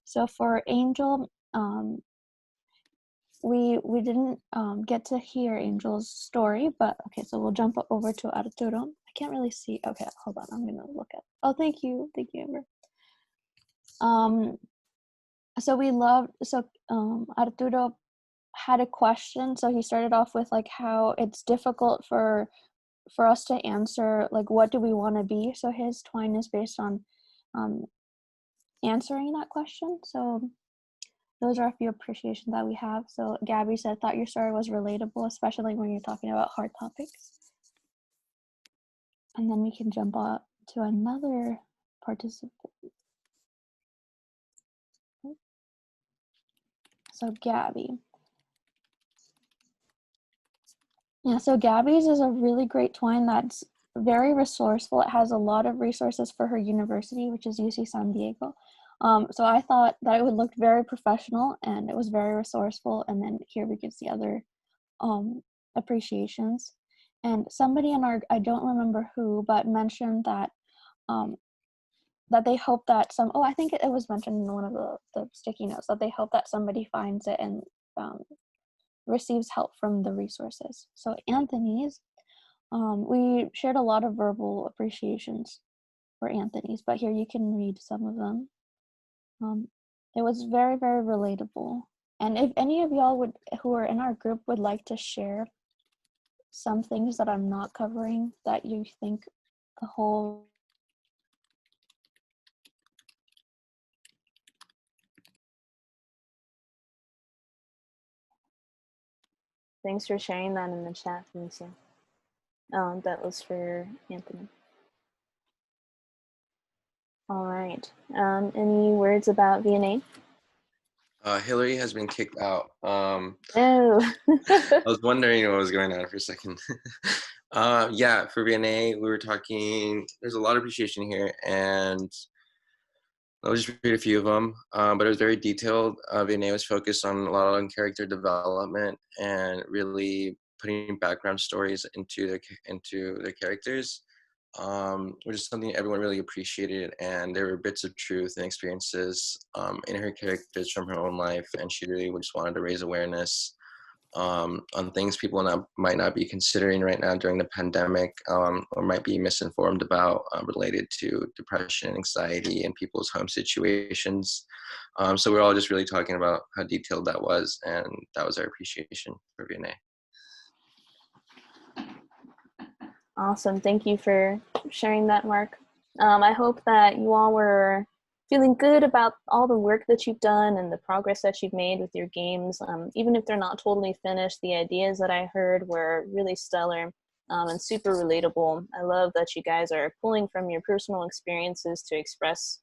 So for Angel, we didn't get to hear Angel's story, but okay, so we'll jump over to Arturo. I can't really see. Okay, hold on. I'm gonna look at. Oh, thank you, Amber. So we loved. So Arturo had a question. So he started off with like how it's difficult for us to answer like what do we want to be. So his twine is based on answering that question. So those are a few appreciations that we have. So Gabby said, thought your story was relatable, especially when you're talking about hard topics. And then we can jump on to another participant. So Gabby. Yeah, so Gabby's is a really great twine that's very resourceful. It has a lot of resources for her university, which is UC San Diego. So I thought that it would look very professional and it was very resourceful. And then here we can see other appreciations. And somebody in our, I don't remember who, but mentioned that that they hope that I think it was mentioned in one of the sticky notes, that they hope that somebody finds it and receives help from the resources. So Anthony's, we shared a lot of verbal appreciations for Anthony's, but here you can read some of them. It was very, very relatable. And if any of y'all who are in our group would like to share some things that I'm not covering that you think the whole Thanks for sharing that in the chat, Felicia. That was for Anthony. All right. Any words about VNA? Hillary has been kicked out. Oh. I was wondering what was going on for a second. Yeah, for VNA, we were talking, there's a lot of appreciation here, and I'll just read a few of them, but it was very detailed. VNA was focused on a lot on character development and really putting background stories into their characters, which is something everyone really appreciated. And there were bits of truth and experiences in her characters from her own life, and she really just wanted to raise awareness on things people might not be considering right now during the pandemic, or might be misinformed about related to depression, anxiety, and people's home situations. So we're all just really talking about how detailed that was, and that was our appreciation for VNA. Awesome. Thank you for sharing that, Mark. I hope that you all were feeling good about all the work that you've done and the progress that you've made with your games. Even if they're not totally finished, the ideas that I heard were really stellar and super relatable. I love that you guys are pulling from your personal experiences to express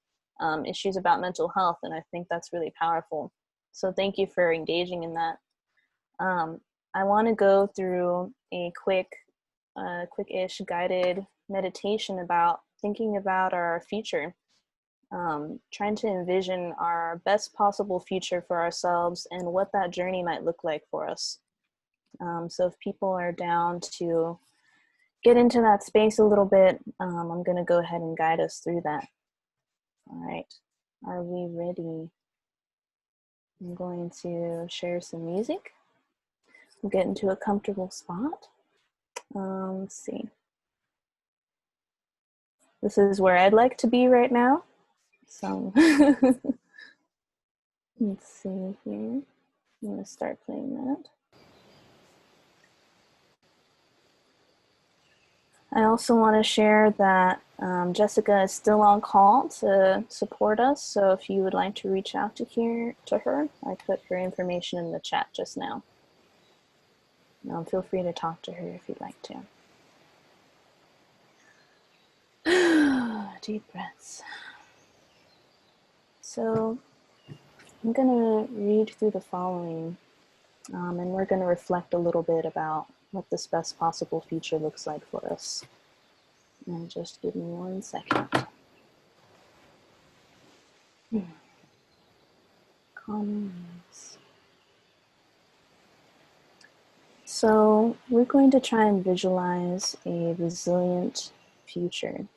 issues about mental health, and I think that's really powerful. So thank you for engaging in that. I want to go through a quick-ish guided meditation about thinking about our future. Trying to envision our best possible future for ourselves and what that journey might look like for us. So if people are down to get into that space a little bit, I'm going to go ahead and guide us through that. All right, are we ready? I'm going to share some music. We'll get into a comfortable spot. Let's see. This is where I'd like to be right now. So let's see here. I'm going to start playing that. I also want to share that Jessica is still on call to support us. So if you would like to reach out to her, I put her information in the chat just now. Feel free to talk to her if you'd like to. Deep breaths. So I'm going to read through the following, and we're going to reflect a little bit about what this best possible future looks like for us. And just give me 1 second. Comments. So we're going to try and visualize a resilient future.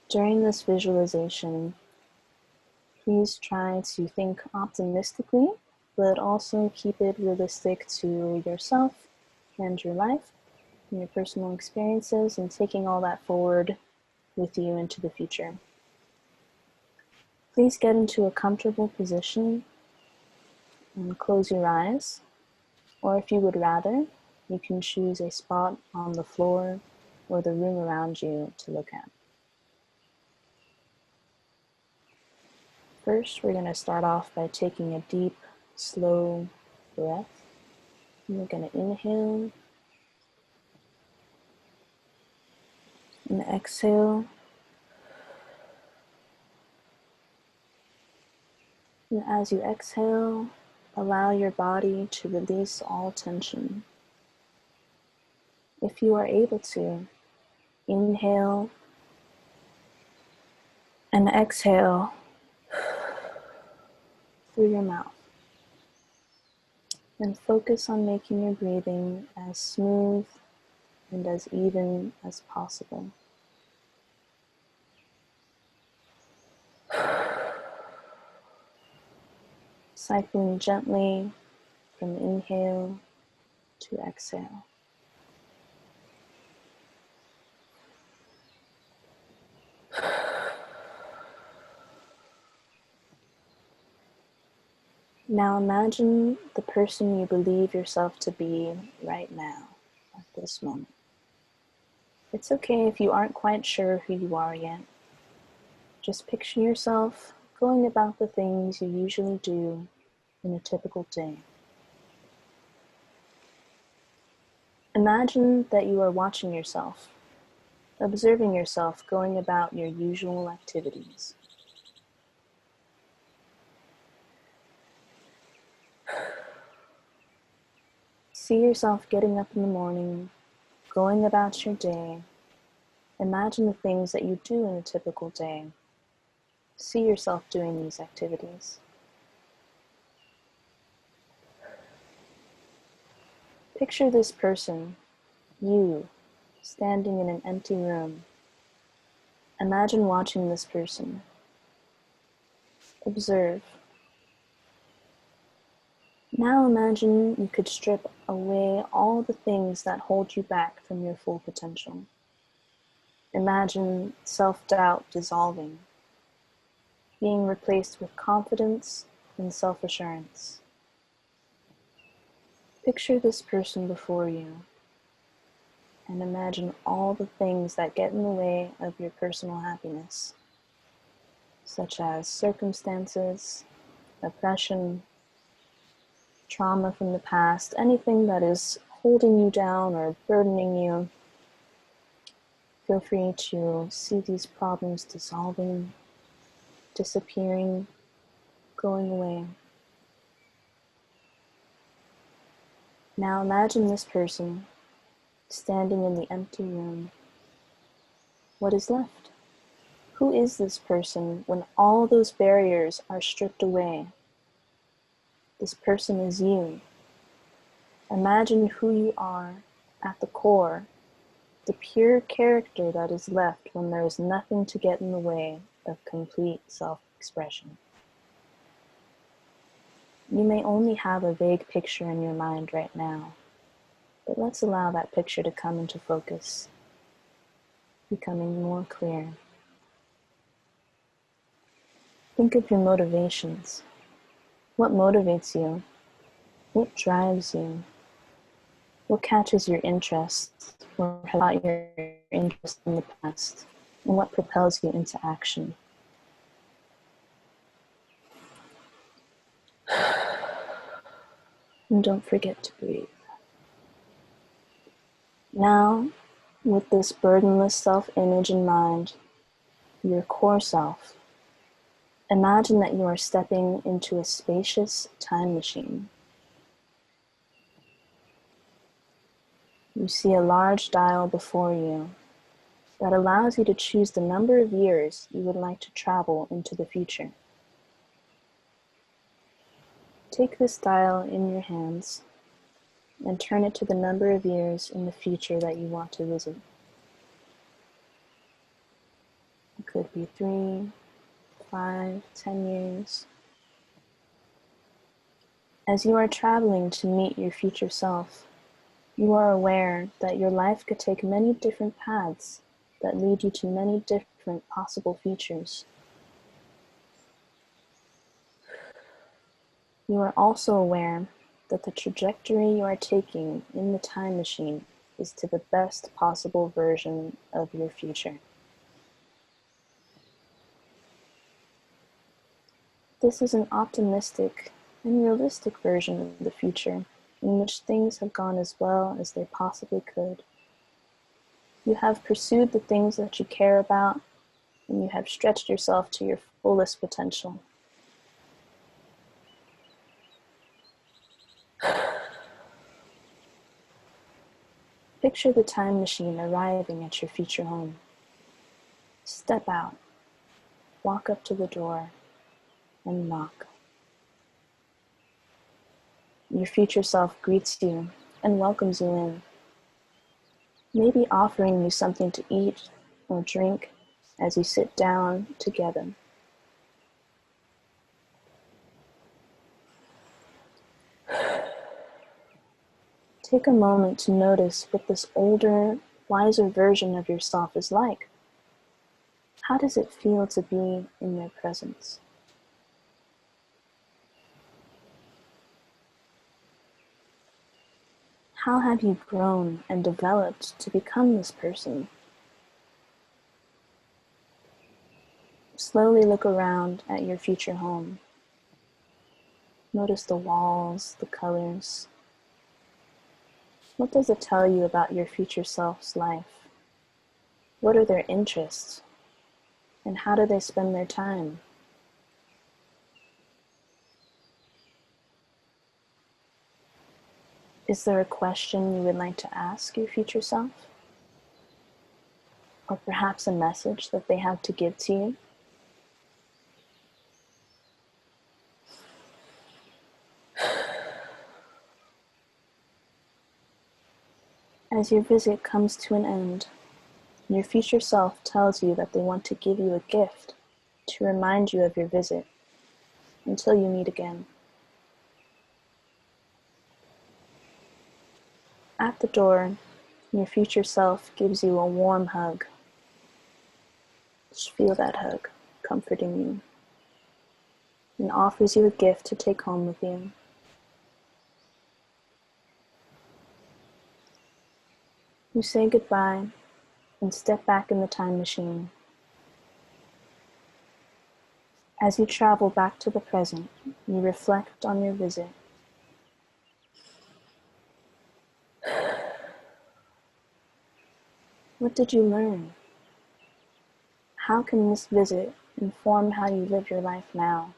During this visualization, please try to think optimistically, but also keep it realistic to yourself and your life and your personal experiences, and taking all that forward with you into the future. Please get into a comfortable position and close your eyes, or if you would rather, you can choose a spot on the floor or the room around you to look at. First, we're going to start off by taking a deep, slow breath. We're going to inhale and exhale. And as you exhale, allow your body to release all tension. If you are able to, inhale and exhale through your mouth. And focus on making your breathing as smooth and as even as possible. Cycling gently from inhale to exhale. Now imagine the person you believe yourself to be right now, at this moment. It's okay if you aren't quite sure who you are yet. Just picture yourself going about the things you usually do in a typical day. Imagine that you are watching yourself, observing yourself going about your usual activities. See yourself getting up in the morning, going about your day. Imagine the things that you do in a typical day. See yourself doing these activities. Picture this person, you, standing in an empty room. Imagine watching this person. Observe. Now imagine you could strip away all the things that hold you back from your full potential. Imagine self-doubt dissolving, being replaced with confidence and self-assurance. Picture this person before you and imagine all the things that get in the way of your personal happiness, such as circumstances, oppression, trauma from the past, anything that is holding you down or burdening you. Feel free to see these problems dissolving, disappearing, going away. Now imagine this person standing in the empty room. What is left? Who is this person when all those barriers are stripped away? This person is you. Imagine who you are at the core, the pure character that is left when there is nothing to get in the way of complete self-expression. You may only have a vague picture in your mind right now, but let's allow that picture to come into focus, becoming more clear. Think of your motivations. What motivates you? What drives you? What catches your interest or has caught your interest in the past? And what propels you into action? And don't forget to breathe. Now, with this burdenless self-image in mind, your core self, imagine that you are stepping into a spacious time machine. You see a large dial before you that allows you to choose the number of years you would like to travel into the future. Take this dial in your hands and turn it to the number of years in the future that you want to visit. It could be 3, 5, 10 years. As you are traveling to meet your future self, you are aware that your life could take many different paths that lead you to many different possible futures. You are also aware that the trajectory you are taking in the time machine is to the best possible version of your future. This is an optimistic and realistic version of the future in which things have gone as well as they possibly could. You have pursued the things that you care about, and you have stretched yourself to your fullest potential. Picture the time machine arriving at your future home. Step out, walk up to the door, and knock. Your future self greets you and welcomes you in, maybe offering you something to eat or drink as you sit down together. Take a moment to notice what this older, wiser version of yourself is like. How does it feel to be in their presence? How have you grown and developed to become this person? Slowly look around at your future home. Notice the walls, the colors. What does it tell you about your future self's life? What are their interests? And how do they spend their time? Is there a question you would like to ask your future self? Or perhaps a message that they have to give to you? As your visit comes to an end, your future self tells you that they want to give you a gift to remind you of your visit until you meet again. At the door, your future self gives you a warm hug. Just feel that hug comforting you, and offers you a gift to take home with you. You say goodbye and step back in the time machine. As you travel back to the present, you reflect on your visit. What did you learn? How can this visit inform how you live your life now?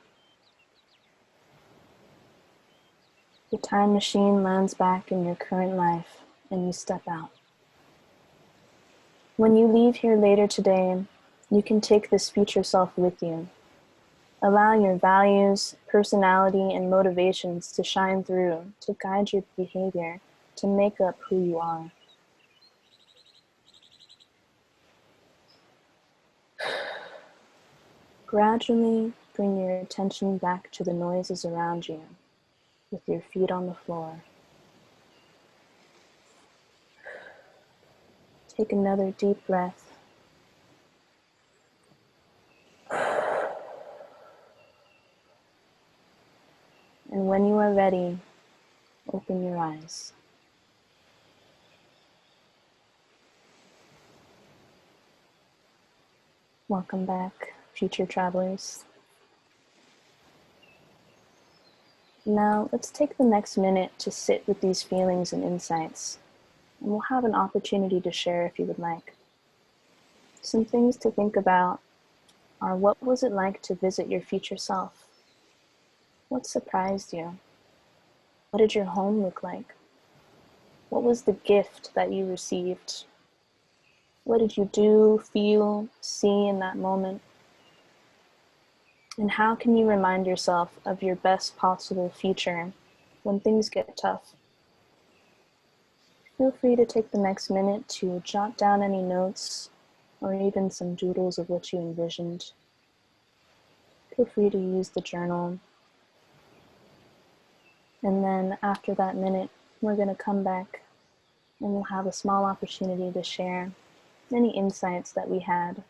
The time machine lands back in your current life and you step out. When you leave here later today, you can take this future self with you. Allow your values, personality, and motivations to shine through, to guide your behavior, to make up who you are. Gradually bring your attention back to the noises around you, with your feet on the floor. Take another deep breath. ready, open your eyes. Welcome back, future travelers. Now, let's take the next minute to sit with these feelings and insights, and we'll have an opportunity to share if you would like. Some things to think about are: what was it like to visit your future self? What surprised you? What did your home look like? What was the gift that you received? What did you do, feel, see in that moment? And how can you remind yourself of your best possible future when things get tough? Feel free to take the next minute to jot down any notes or even some doodles of what you envisioned. Feel free to use the journal. And then after that minute, we're going to come back and we'll have a small opportunity to share any insights that we had.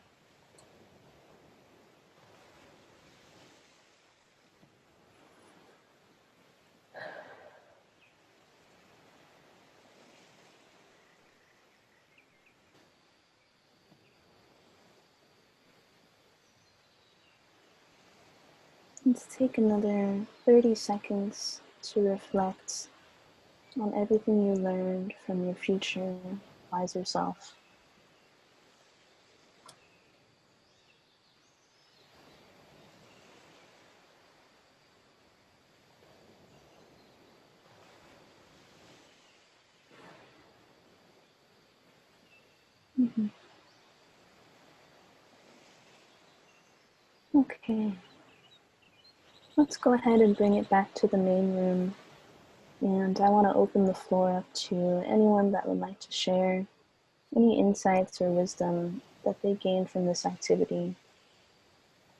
Let's take another 30 seconds to reflect on everything you learned from your future wiser self. Okay, let's go ahead and bring it back to the main room. And I want to open the floor up to anyone that would like to share any insights or wisdom that they gained from this activity.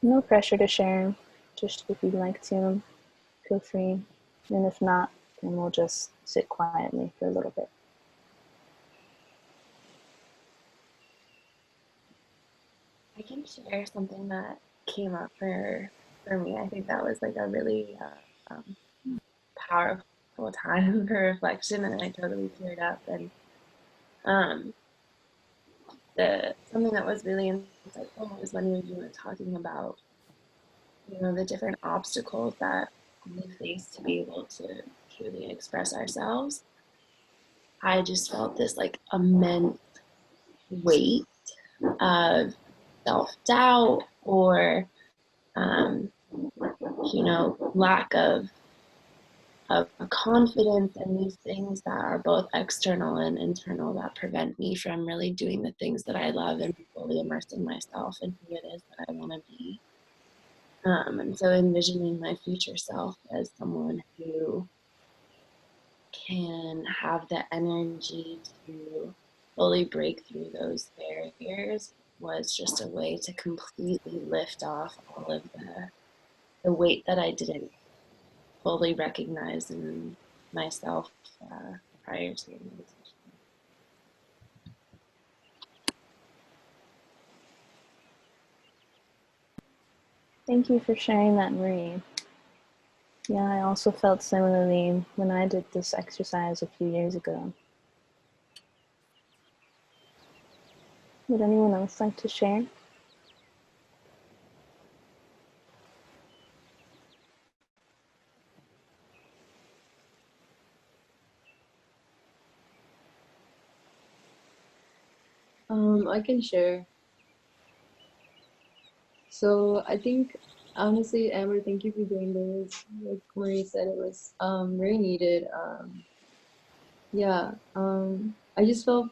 No pressure to share, just if you'd like to, feel free. And if not, then we'll just sit quietly for a little bit. I can share something that came up for me. I think that was like a really powerful time for reflection, and I totally teared up. And something that was really insightful was when you were talking about, you know, the different obstacles that we face to be able to truly express ourselves. I just felt this like immense weight of self-doubt or you know, lack of confidence, and these things that are both external and internal that prevent me from really doing the things that I love and fully immersing myself in who it is that I want to be. And so envisioning my future self as someone who can have the energy to fully break through those barriers was just a way to completely lift off all of the weight that I didn't fully recognize in myself prior to the meditation. Thank you for sharing that, Marie. Yeah, I also felt similarly when I did this exercise a few years ago. Would anyone else like to share? I can share. So I think honestly, Amber, thank you for doing this. Like Marie said, it was very needed. Yeah, I just felt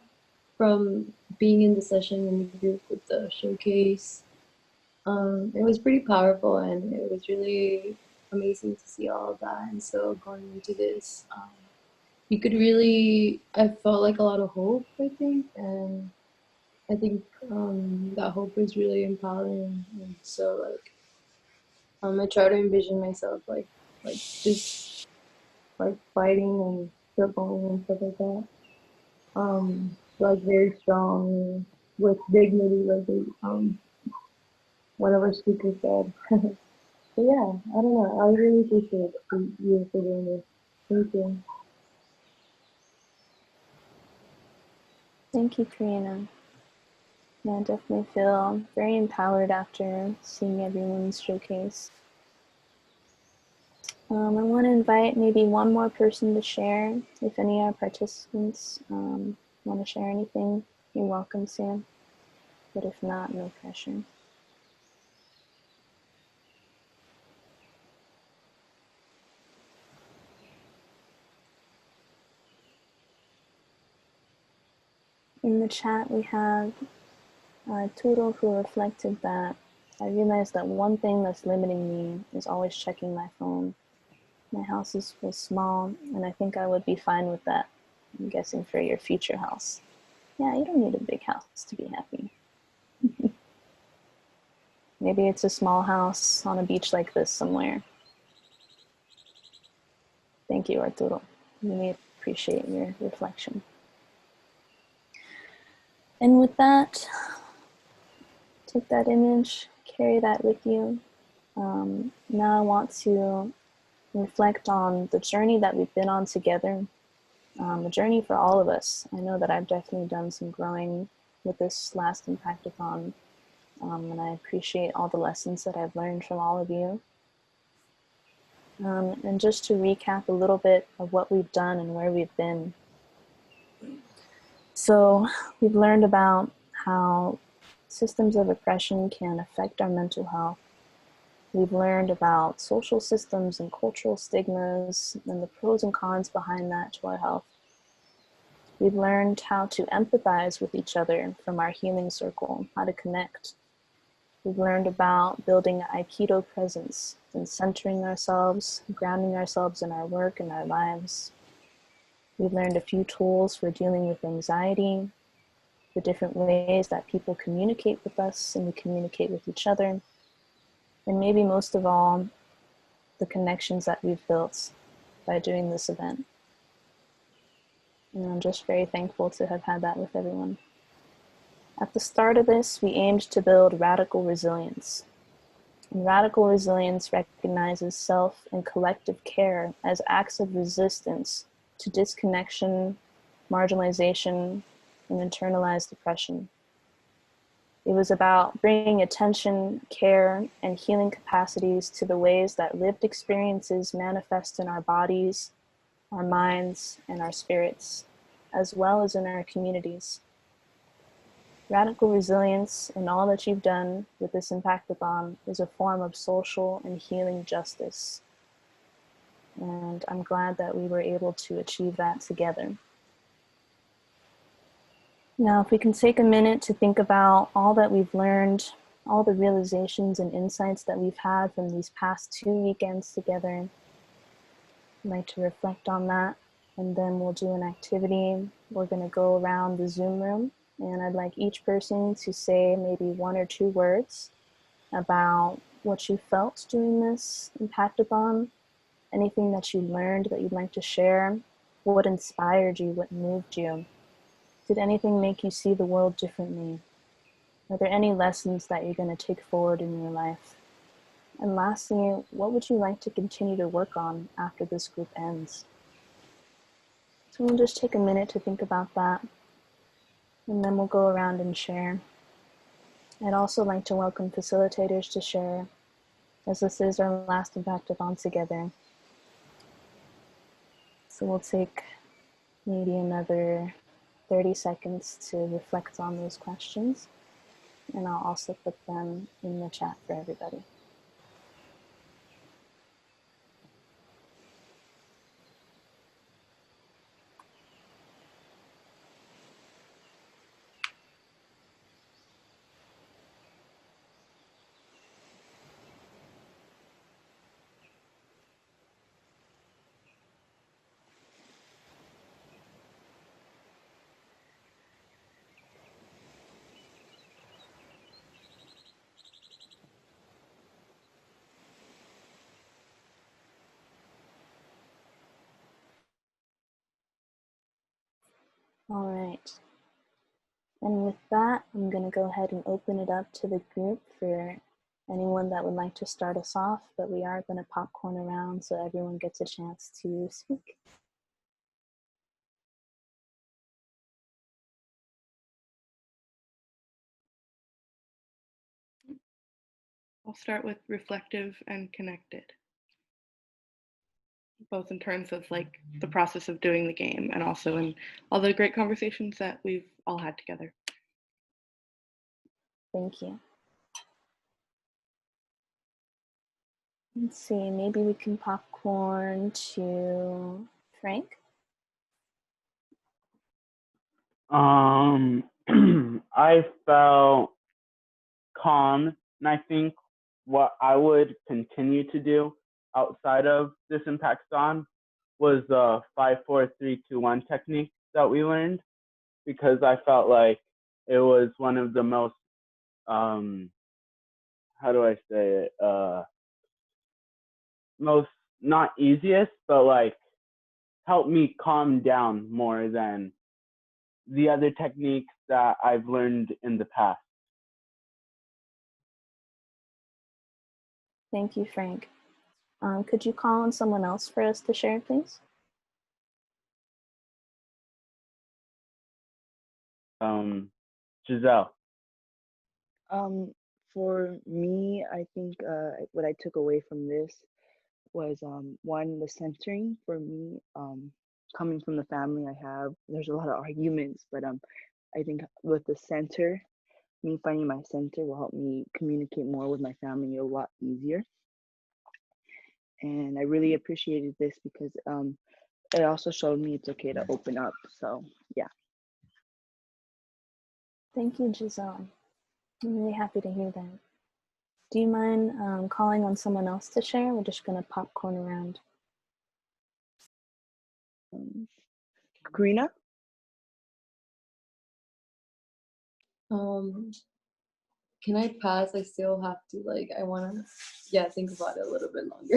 from being in the session in the group with the showcase, it was pretty powerful and it was really amazing to see all of that. And so going into this, you could really, I felt like a lot of hope, I think, and I think that hope is really empowering. And so like I try to envision myself like just like fighting and struggling and stuff like that. Like very strong with dignity, like one of our speakers said. But yeah, I don't know. I really appreciate you for doing this. Thank you. Thank you, Karina. Yeah, I definitely feel very empowered after seeing everyone's showcase. I want to invite maybe one more person to share. If any of our participants want to share anything, you're welcome, Sam. But if not, no pressure. In the chat, we have Turo, who reflected that I realized that one thing that's limiting me is always checking my phone. My house was small, and I think I would be fine with that. I'm guessing for your future house. Yeah, you don't need a big house to be happy. Maybe it's a small house on a beach like this somewhere. Thank you, Arturo. Really appreciate your reflection. And with that, take that image, carry that with you. Now I want to reflect on the journey that we've been on together, the journey for all of us. I know that I've definitely done some growing with this last Impactathon, and I appreciate all the lessons that I've learned from all of you. And just to recap a little bit of what we've done and where we've been. So we've learned about how systems of oppression can affect our mental health. We've learned about social systems and cultural stigmas and the pros and cons behind that to our health. We've learned how to empathize with each other from our healing circle, how to connect. We've learned about building an Aikido presence and centering ourselves, grounding ourselves in our work and our lives. We've learned a few tools for dealing with anxiety, the different ways that people communicate with us and we communicate with each other, and maybe most of all, the connections that we've built by doing this event. And I'm just very thankful to have had that with everyone. At the start of this, we aimed to build radical resilience. And radical resilience recognizes self and collective care as acts of resistance to disconnection, marginalization, and internalized oppression. It was about bringing attention, care, and healing capacities to the ways that lived experiences manifest in our bodies, our minds, and our spirits, as well as in our communities. Radical resilience and all that you've done with this Impactathon is a form of social and healing justice. And I'm glad that we were able to achieve that together. Now, if we can take a minute to think about all that we've learned, all the realizations and insights that we've had from these past 2 weekends together, I'd like to reflect on that, and then we'll do an activity. We're going to go around the Zoom room, and I'd like each person to say maybe 1 or 2 words about what you felt doing this Impactathon, anything that you learned that you'd like to share, what inspired you, what moved you. Did anything make you see the world differently? Are there any lessons that you're going to take forward in your life? And lastly, what would you like to continue to work on after this group ends? So we'll just take a minute to think about that, and then we'll go around and share. I'd also like to welcome facilitators to share, as this is our last Impactathon together. So we'll take maybe another 30 seconds to reflect on those questions, and I'll also put them in the chat for everybody. All right. And with that, I'm going to go ahead and open it up to the group for Anyone that would like to start us off, but we are going to popcorn around so everyone gets a chance to speak. I'll start with reflective and connected, both in terms of like the process of doing the game and also in all the great conversations that we've all had together. Thank you. Let's see, maybe we can popcorn to Frank. I felt calm, and I think what I would continue to do outside of this Impactathon was the 5-4-3-2-1 technique that we learned, because I felt like it was one of the most how do I say it, most not easiest, but like helped me calm down more than the other techniques that I've learned in the past. Thank you, Frank. Could you call on someone else for us to share, please? Giselle. For me, I think what I took away from this was one, the centering for me. Coming from the family I have, there's a lot of arguments, but I think with the center, me finding my center will help me communicate more with my family a lot easier. And I really appreciated this because it also showed me it's okay to open up. So yeah. Thank you, Giselle. I'm really happy to hear that. Do you mind calling on someone else to share? We're just going to popcorn around. Karina? Can I pass? I still have to I want to think about it a little bit longer.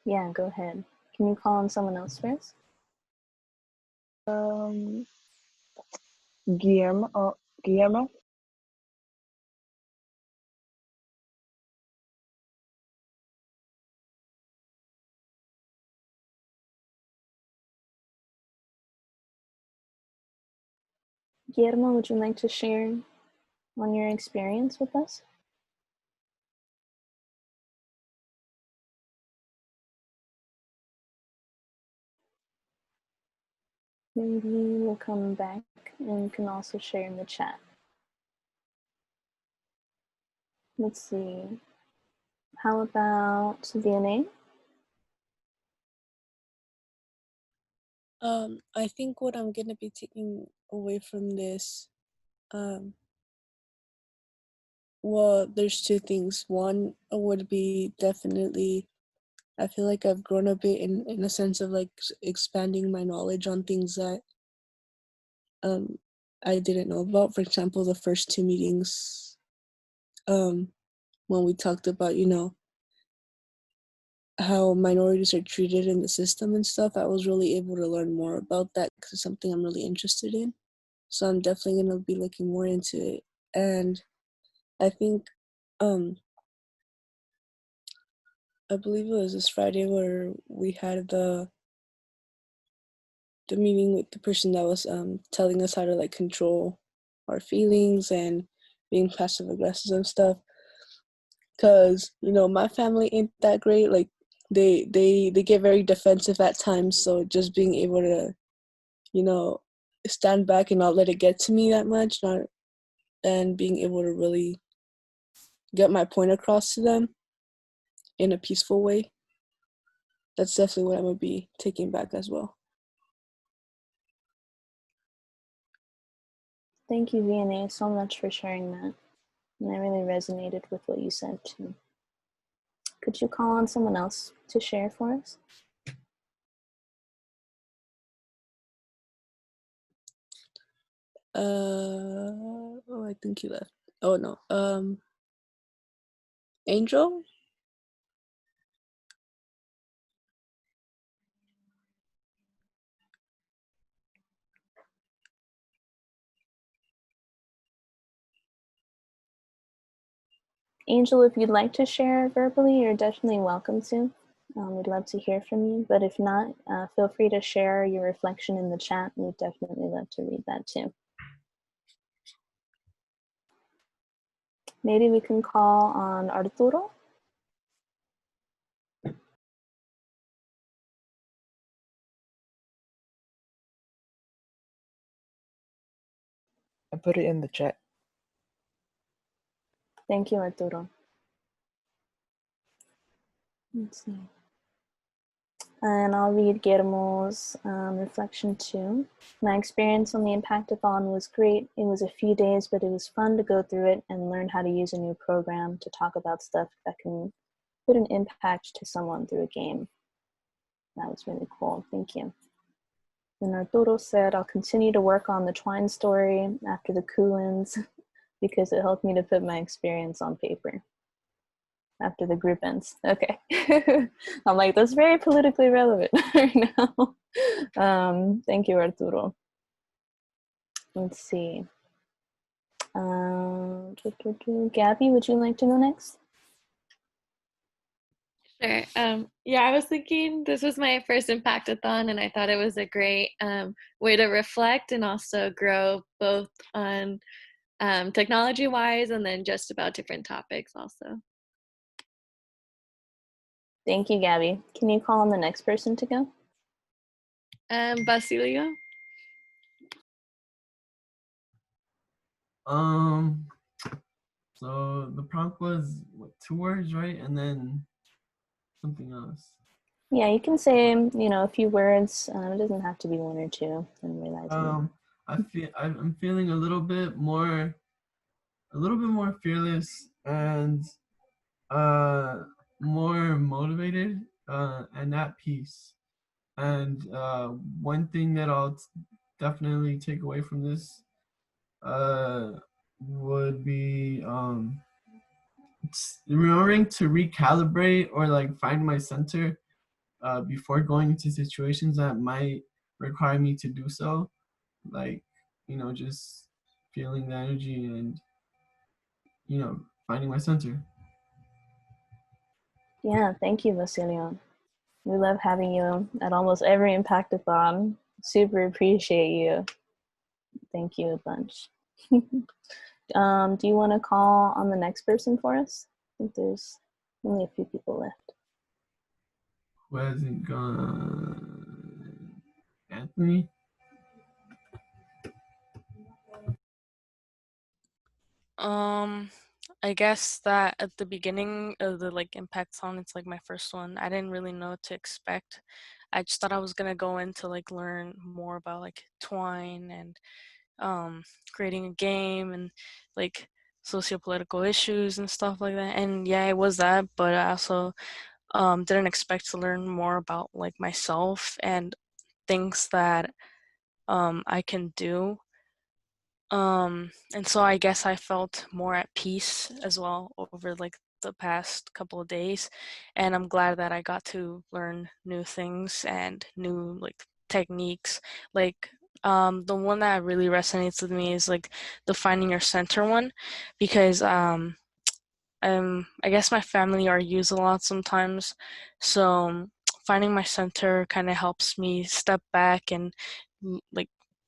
Yeah, go ahead. Can you call on someone else first? Guillermo? Guillermo, would you like to share on your experience with us? Maybe we'll come back and you can also share in the chat. Let's see. How about VNA? I think what I'm gonna be taking away from this, well, there's two things. One would be definitely, I feel like I've grown a bit in a sense of expanding my knowledge on things that I didn't know about. For example, the first two meetings, when we talked about, how minorities are treated in the system and stuff, I was really able to learn more about that because it's something I'm really interested in. So I'm definitely gonna be looking more into it. And I think, I believe it was this Friday where we had the meeting with the person that was telling us how to control our feelings and being passive aggressive and stuff. Cause my family ain't that great. They get very defensive at times. So just being able to stand back and not let it get to me that much, and being able to really get my point across to them in a peaceful way. That's definitely what I'm gonna be taking back as well. Thank you, VNA, so much for sharing that. And I really resonated with what you said too. Could you call on someone else to share for us? Oh, I think he left. Oh no. Angel? Angel, if you'd like to share verbally, you're definitely welcome to. We'd love to hear from you, but if not, feel free to share your reflection in the chat. We'd definitely love to read that too. Maybe we can call on Arturo. I put it in the chat. Thank you, Arturo. Let's see. And I'll read Guillermo's reflection too. My experience on the Impactathon was great. It was a few days, but it was fun to go through it and learn how to use a new program to talk about stuff that can put an impact to someone through a game. That was really cool. Thank you. And Arturo said, I'll continue to work on the Twine story after the coup ends because it helped me to put my experience on paper. After the group ends. Okay. I'm like, that's very politically relevant right now. Thank you, Arturo. Let's see. Gabby, would you like to go next? Sure. Yeah, I was thinking this was my first Impactathon, and I thought it was a great way to reflect and also grow both on technology-wise and then just about different topics also. Thank you, Gabby. Can you call on the next person to go? Basilio? So the prompt was what, 2 words, right? And then something else. Yeah, you can say, a few words. It doesn't have to be 1 or 2. I'm realizing. I'm feeling a little bit more fearless and more motivated and at peace. And one thing that I'll definitely take away from this would be remembering to recalibrate or like find my center before going into situations that might require me to do so. Like, just feeling the energy and, finding my center. Yeah, thank you, Vasilio. We love having you at almost every Impactathon. Super appreciate you. Thank you a bunch. Do you want to call on the next person for us? I think there's only a few people left. Who hasn't gone? Anthony? I guess that at the beginning of the Impactathon, it's like my first one. I didn't really know what to expect. I just thought I was gonna go in to learn more about Twine and creating a game and socio-political issues and stuff like that. And yeah, it was that, but I also didn't expect to learn more about myself and things that I can do. And so I guess I felt more at peace as well over the past couple of days, and I'm glad that I got to learn new things and new techniques. The one that really resonates with me is the finding your center one, because I guess my family argues a lot sometimes, so finding my center kind of helps me step back and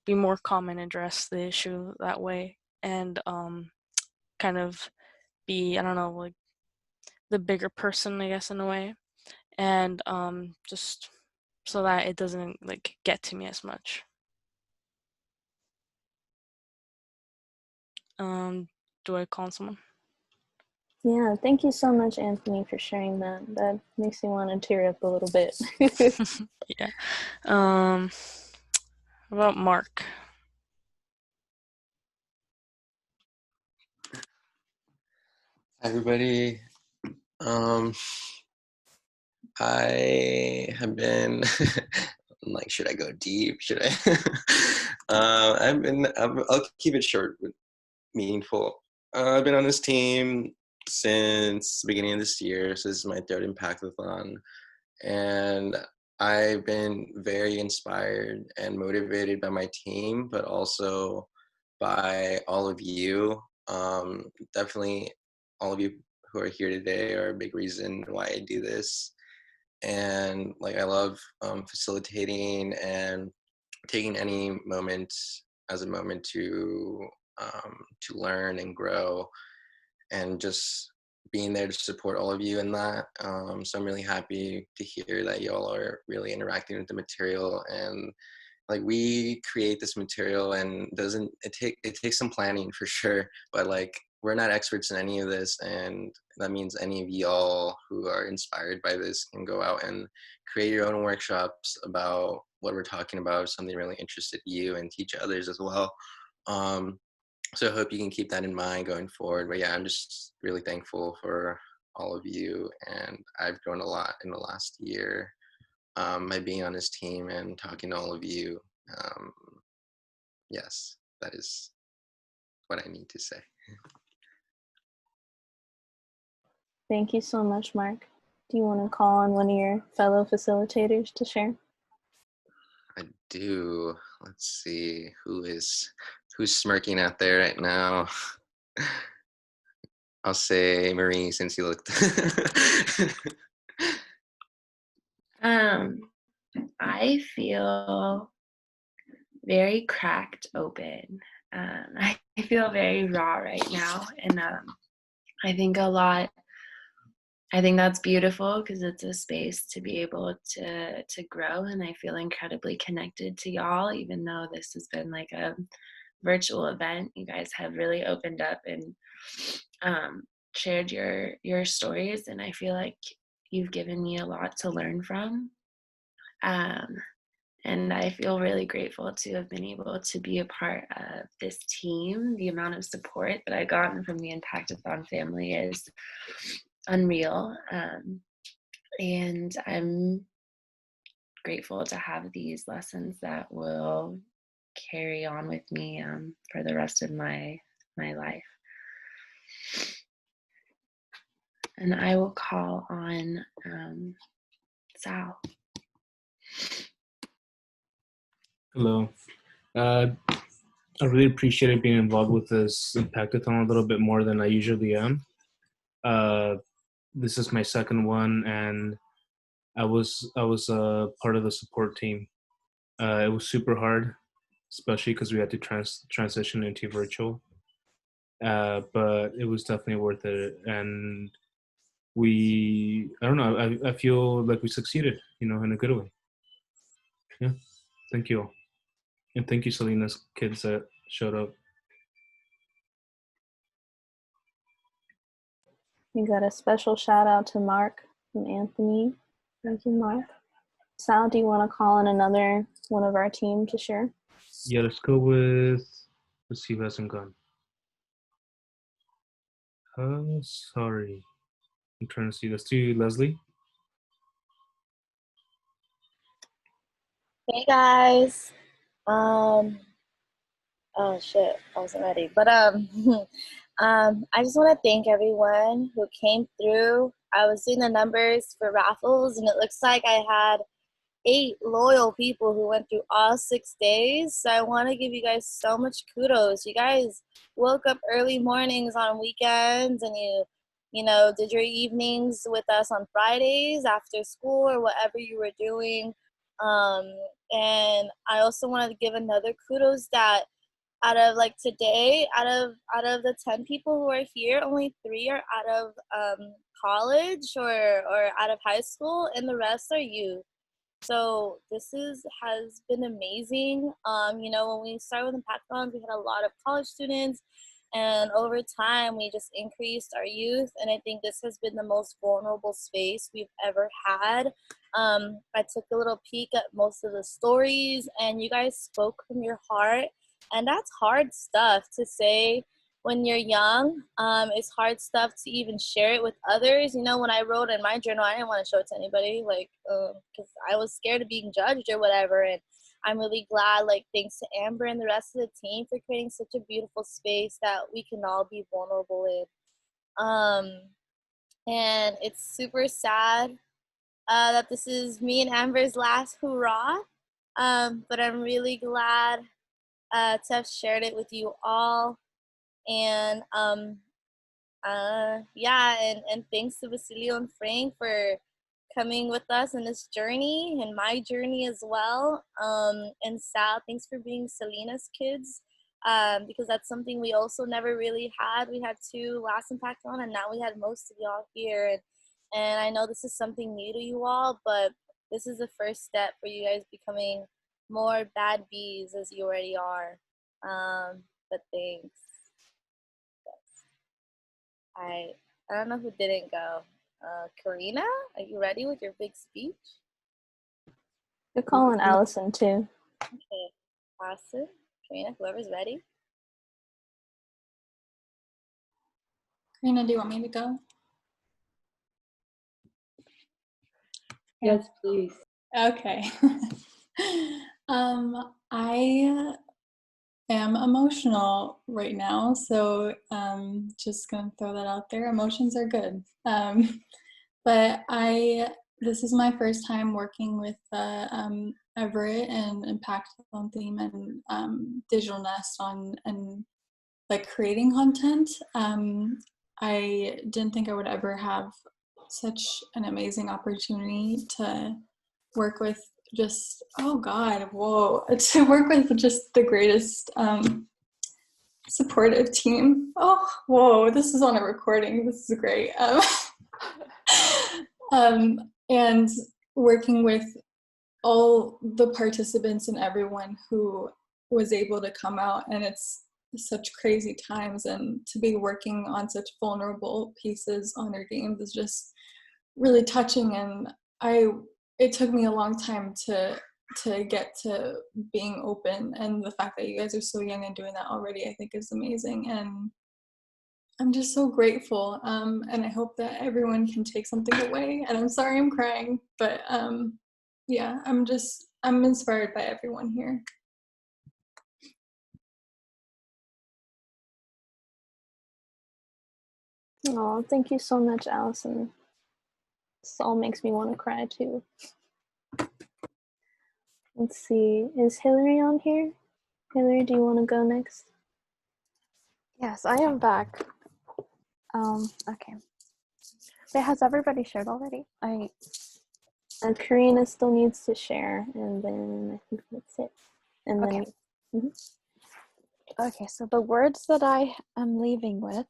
be more calm and address the issue that way, and kind of be, I don't know, the bigger person, I guess, in a way, and just so that it doesn't get to me as much. Do I call someone? Yeah, thank you so much, Anthony, for sharing that. That makes me want to tear up a little bit. Yeah. How about Mark? Everybody, I have been I'm like, should I go deep? Should I? I'll keep it short but meaningful. I've been on this team since the beginning of this year. So this is my 3rd Impactathon, and I've been very inspired and motivated by my team, but also by all of you. Definitely all of you who are here today are a big reason why I do this. And like I love facilitating and taking any moment as a moment to learn and grow, and just being there to support all of you in that. So I'm really happy to hear that y'all are really interacting with the material. And like we create this material, and it takes some planning for sure, but like we're not experts in any of this, and that means any of y'all who are inspired by this can go out and create your own workshops about what we're talking about, something really interested you, and teach others as well. So I hope you can keep that in mind going forward. But yeah, I'm just really thankful for all of you, and I've grown a lot in the last year by being on this team and talking to all of you. Yes, that is what I need to say. Thank you so much, Mark. Do you want to call on one of your fellow facilitators to share? I do. Let's see who's smirking out there right now. I'll say Marie, since you looked. I feel very cracked open. I feel very raw right now, and I think that's beautiful because it's a space to be able to grow, and I feel incredibly connected to y'all, even though this has been like a virtual event. You guys have really opened up and shared your stories, and I feel like you've given me a lot to learn from. And I feel really grateful to have been able to be a part of this team. The amount of support that I've gotten from the Impactathon family is unreal. And I'm grateful to have these lessons that will carry on with me for the rest of my life. And I will call on Sal. Hello. I really appreciated being involved with this Impactathon a little bit more than I usually am. This is my second one, and I was part of the support team. It was super hard, especially because we had to transition into virtual. But it was definitely worth it, and I don't know, I feel like we succeeded, in a good way. Yeah, thank you all. And thank you, Selena's kids that showed up. We got a special shout out to Mark from Anthony. Thank you, Mark. Sal, do you want to call on another one of our team to share? Yeah, let's go with, let's see who hasn't gone. Sorry. I'm trying to see. Let's do Leslie. Hey guys. Oh shit, I wasn't ready. But I just want to thank everyone who came through. I was doing the numbers for raffles, and it looks like I had 8 loyal people who went through all 6 days. So I want to give you guys so much kudos. You guys woke up early mornings on weekends, and you did your evenings with us on Fridays after school or whatever you were doing. And I also wanted to give another kudos that out of like today, out of the 10 people who are here, only 3 are out of college or out of high school, and the rest are youth. So this has been amazing. When we started with Impactathons, we had a lot of college students, and over time we just increased our youth, and I think this has been the most vulnerable space we've ever had. I took a little peek at most of the stories, and you guys spoke from your heart, and that's hard stuff to say when you're young. It's hard stuff to even share it with others. When I wrote in my journal, I didn't want to show it to anybody, because I was scared of being judged or whatever. And I'm really glad, thanks to Amber and the rest of the team for creating such a beautiful space that we can all be vulnerable in. And it's super sad that this is me and Amber's last hurrah. But I'm really glad to have shared it with you all. And Yeah, and thanks to Basilio and Frank for coming with us in this journey and my journey as well. And Sal, thanks for being Selena's kids, because that's something we also never really had. We had 2 last Impactathon, and now we had most of y'all here. And I know this is something new to you all, but this is the first step for you guys becoming more bad bees as you already are. But thanks. I don't know who didn't go. Karina, are you ready with your big speech? You're calling Allison too. Okay, Allison, Karina, whoever's ready. Karina, do you want me to go? Yes, please. Okay. I am emotional right now, so just gonna throw that out there. Emotions are good. But this is my first time working with Everett and Impactathon theme and Digital Nest and like creating content. I didn't think I would ever have such an amazing opportunity to work with just, oh God, whoa, to work with just the greatest supportive team. Oh, whoa, this is on a recording. This is great. And working with all the participants and everyone who was able to come out, and it's such crazy times, and to be working on such vulnerable pieces on our games is just really touching. And it took me a long time to get to being open, and the fact that you guys are so young and doing that already, I think is amazing. And I'm just so grateful, and I hope that everyone can take something away. And I'm sorry I'm crying, but yeah, I'm inspired by everyone here. Oh, thank you so much, Allison. This all makes me want to cry too. Let's see, is Hillary on here? Hillary, do you want to go next? Yes, I am back. Okay. But has everybody shared already? Karina still needs to share, and then I think that's it. And then, okay. Okay, so the words that I am leaving with,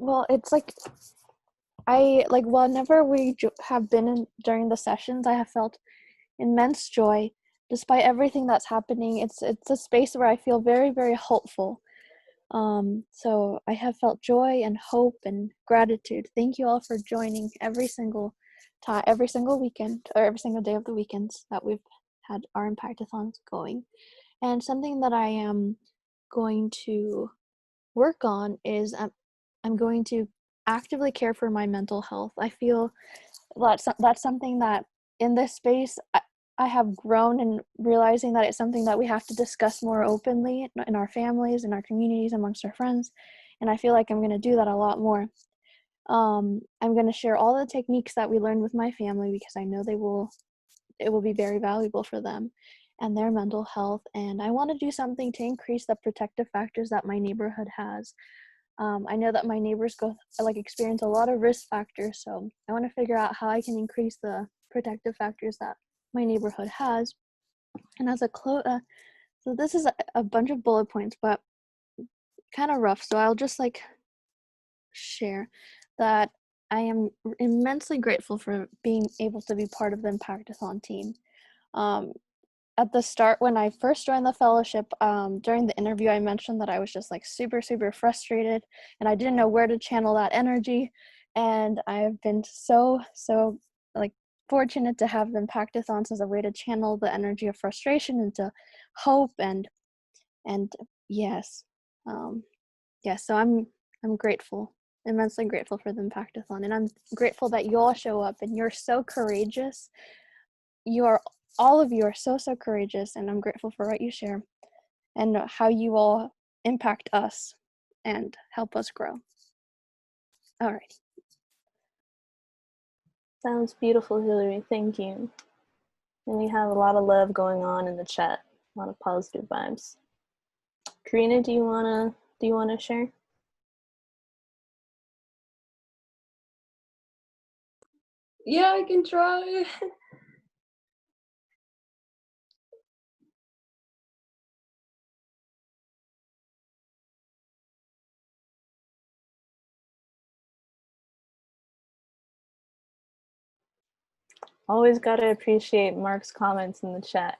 well, it's like, whenever we have been in during the sessions, I have felt immense joy, despite everything that's happening. It's a space where I feel very, very hopeful. So I have felt joy and hope and gratitude. Thank you all for joining every single time, every single weekend, or every single day of the weekends that we've had our Impactathons going. And something that I am going to work on is I'm going to actively care for my mental health. I feel that's something that in this space I have grown in realizing that it's something that we have to discuss more openly in our families, in our communities, amongst our friends. And I feel like I'm going to do that a lot more. I'm going to share all the techniques that we learned with my family, because I know it will be very valuable for them and their mental health. And I want to do something to increase the protective factors that my neighborhood has. I know that my neighbors experience a lot of risk factors, so I want to figure out how I can increase the protective factors that my neighborhood has. And as a so this is a bunch of bullet points, but kind of rough, so I'll just share that I am immensely grateful for being able to be part of the Impactathon team. At the start, when I first joined the fellowship, during the interview, I mentioned that I was just super, super frustrated, and I didn't know where to channel that energy. And I've been so fortunate to have the Impactathons as a way to channel the energy of frustration into hope and yes, so I'm grateful, immensely grateful for the Impactathon, and I'm grateful that you all show up and you're so courageous. All of you are so, so courageous, and I'm grateful for what you share and how you all impact us and help us grow. All right. Sounds beautiful, Hillary. Thank you. And we have a lot of love going on in the chat, a lot of positive vibes. Karina, do you want to Do you want to share? Yeah, I can try. Always got to appreciate Mark's comments in the chat.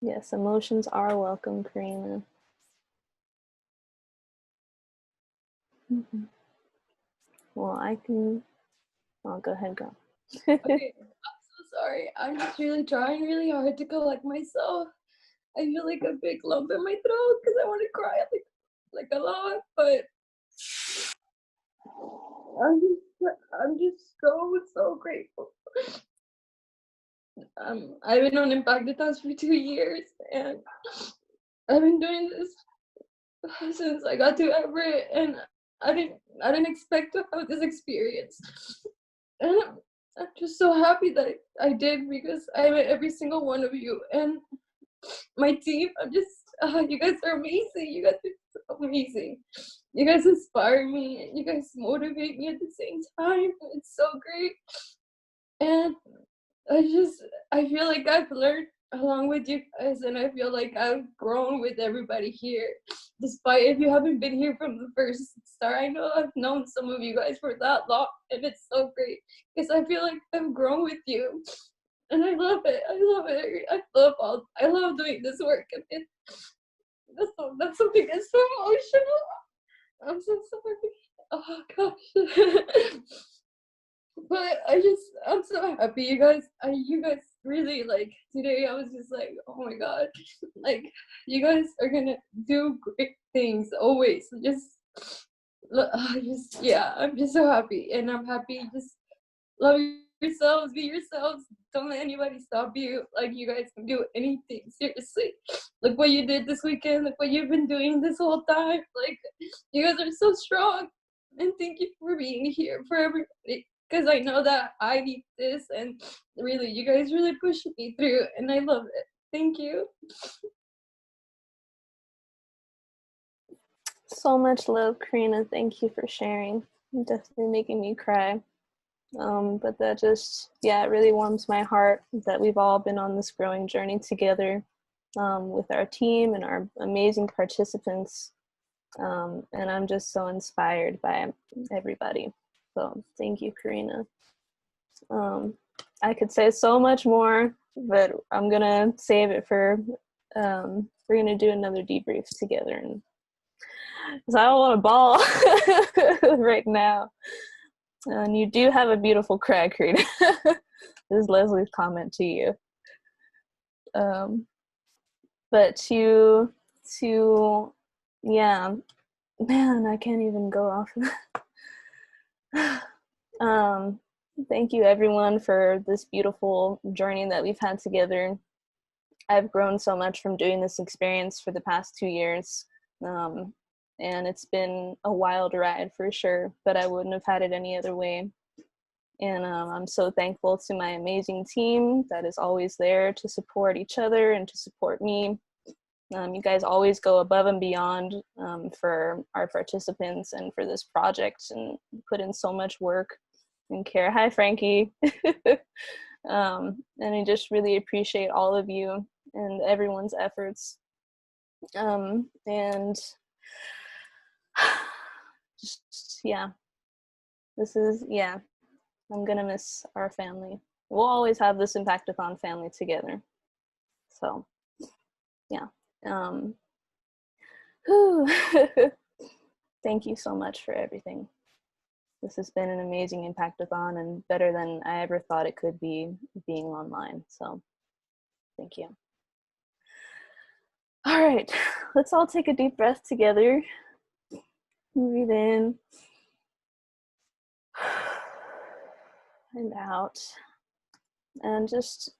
Yes, emotions are welcome, Karina. Well, I'll go ahead, go. Okay, I'm so sorry. I'm just really trying really hard to collect myself. I feel like a big lump in my throat because I want to cry like a lot, but I'm just so grateful. I've been on Impactathons for 2 years, and I've been doing this since I got to Everett, and I didn't expect to have this experience, and I'm just so happy that I did, because I met every single one of you and my team. You guys are amazing. You guys are so amazing. You guys inspire me, and you guys motivate me at the same time. It's so great, and I feel like I've learned along with you guys, and I feel like I've grown with everybody here. Despite if you haven't been here from the first start, I know I've known some of you guys for that long, and it's so great because I feel like I've grown with you, and I love it. I love it. I love doing this work, and that's something that's so emotional. I'm so sorry. Oh gosh. But I'm so happy, you guys. You guys really, like, today I was just like, oh my god, like, you guys are gonna do great things always. Yeah, I'm just so happy, and I'm happy. Just love yourselves, be yourselves. Don't let anybody stop you. Like, you guys can do anything. Seriously, look what you did this weekend. Look what you've been doing this whole time. Like, you guys are so strong, and thank you for being here for everybody, because I know that I need this, and really, you guys really push me through, and I love it. Thank you. So much love, Karina. Thank you for sharing. You're definitely making me cry. But that just, yeah, it really warms my heart that we've all been on this growing journey together with our team and our amazing participants. And I'm just so inspired by everybody. So thank you, Karina. I could say so much more, but I'm gonna save it for, we're gonna do another debrief together, and because I don't want to ball right now. And you do have a beautiful cry, Karina. This is Leslie's comment to you. But yeah, man, I can't even go off of that. Thank you, everyone, for this beautiful journey that we've had together. I've grown so much from doing this experience for the past 2 years. And it's been a wild ride for sure, but I wouldn't have had it any other way. And I'm so thankful to my amazing team that is always there to support each other and to support me. You guys always go above and beyond for our participants and for this project, and put in so much work and care. Hi, Frankie. And I just really appreciate all of you and everyone's efforts. And just, yeah, I'm gonna miss our family. We'll always have this Impactathon family together. So, yeah. Thank you so much for everything. This has been an amazing Impactathon, and better than I ever thought it could be being online. So, thank you. All right, let's all take a deep breath together. Breathe in and out, and just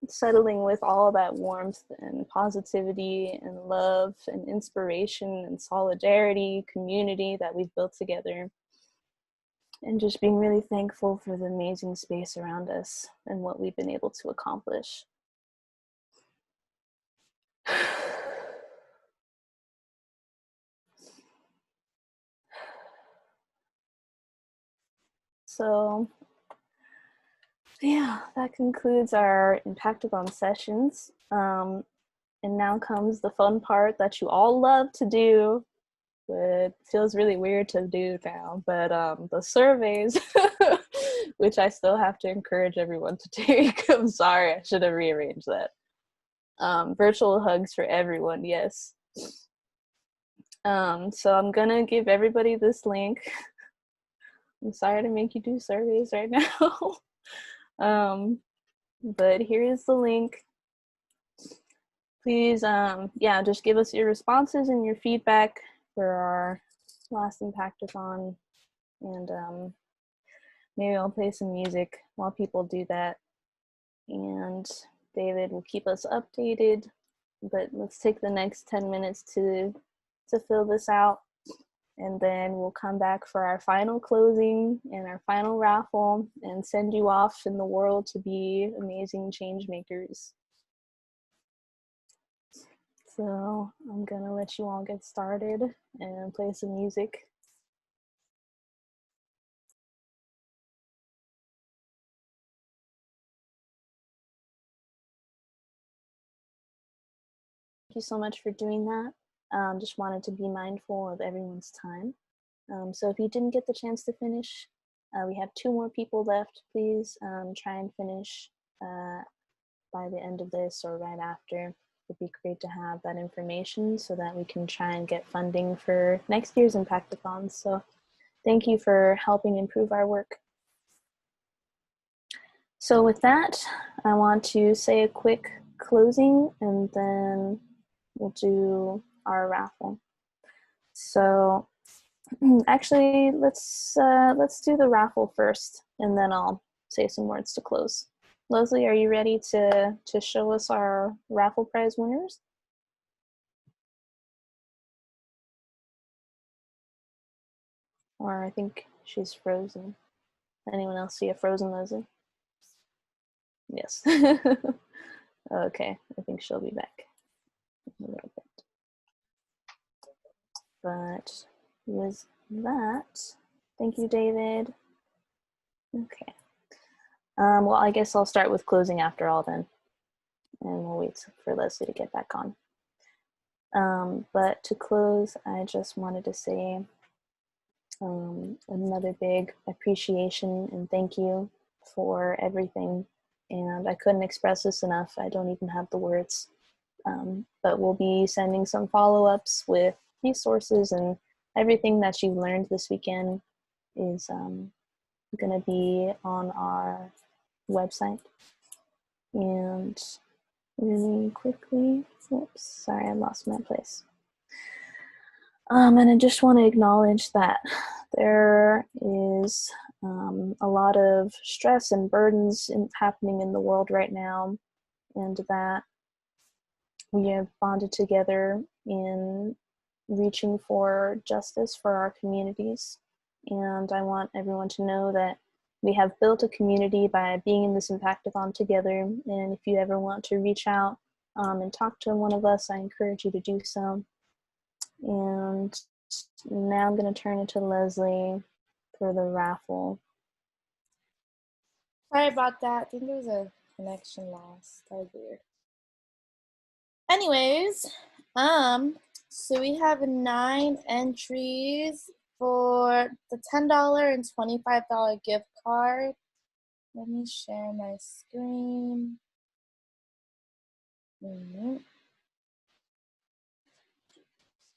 settling with all that warmth and positivity and love and inspiration and solidarity, community that we've built together, and just being really thankful for the amazing space around us and what we've been able to accomplish. So yeah, that concludes our Impactathon sessions. And now comes the fun part that you all love to do, but feels really weird to do now. But the surveys, which I still have to encourage everyone to take. I'm sorry, I should have rearranged that. Virtual hugs for everyone, yes. So I'm gonna give everybody this link. I'm sorry to make you do surveys right now. But here is the link. Please, yeah, just give us your responses and your feedback for our last Impactathon, and maybe I'll play some music while people do that. And David will keep us updated, but let's take the next 10 minutes to fill this out. And then we'll come back for our final closing and our final raffle and send you off in the world to be amazing change makers. So I'm gonna let you all get started and play some music. Thank you so much for doing that. Just wanted to be mindful of everyone's time. So if you didn't get the chance to finish, we have 2 more people left. Please try and finish by the end of this or right after. It'd be great to have that information so that we can try and get funding for next year's Impactathon. So thank you for helping improve our work. So with that, I want to say a quick closing and then we'll do our raffle. So actually, let's do the raffle first, and then I'll say some words to close. Leslie, are you ready to show us our raffle prize winners? Or I think she's frozen. Anyone else see a frozen Leslie? Yes. Okay, I think she'll be back in a little bit. But with that, thank you, David. Okay. Well, I guess I'll start with closing after all then, and we'll wait for Leslie to get back on. But to close, I just wanted to say another big appreciation and thank you for everything. And I couldn't express this enough. I don't even have the words. But we'll be sending some follow-ups with resources, and everything that you've learned this weekend is going to be on our website. And really quickly, oops, sorry, I lost my place. And I just want to acknowledge that there is a lot of stress and burdens happening in the world right now, and that we have bonded together in reaching for justice for our communities. And I want everyone to know that we have built a community by being in this Impactathon together. And if you ever want to reach out and talk to one of us, I encourage you to do so. And now I'm going to turn it to Leslie for the raffle. Sorry about that. I think there was a connection loss. That was weird. Anyways, so we have 9 entries for the $10 and $25 gift card. Let me share my screen.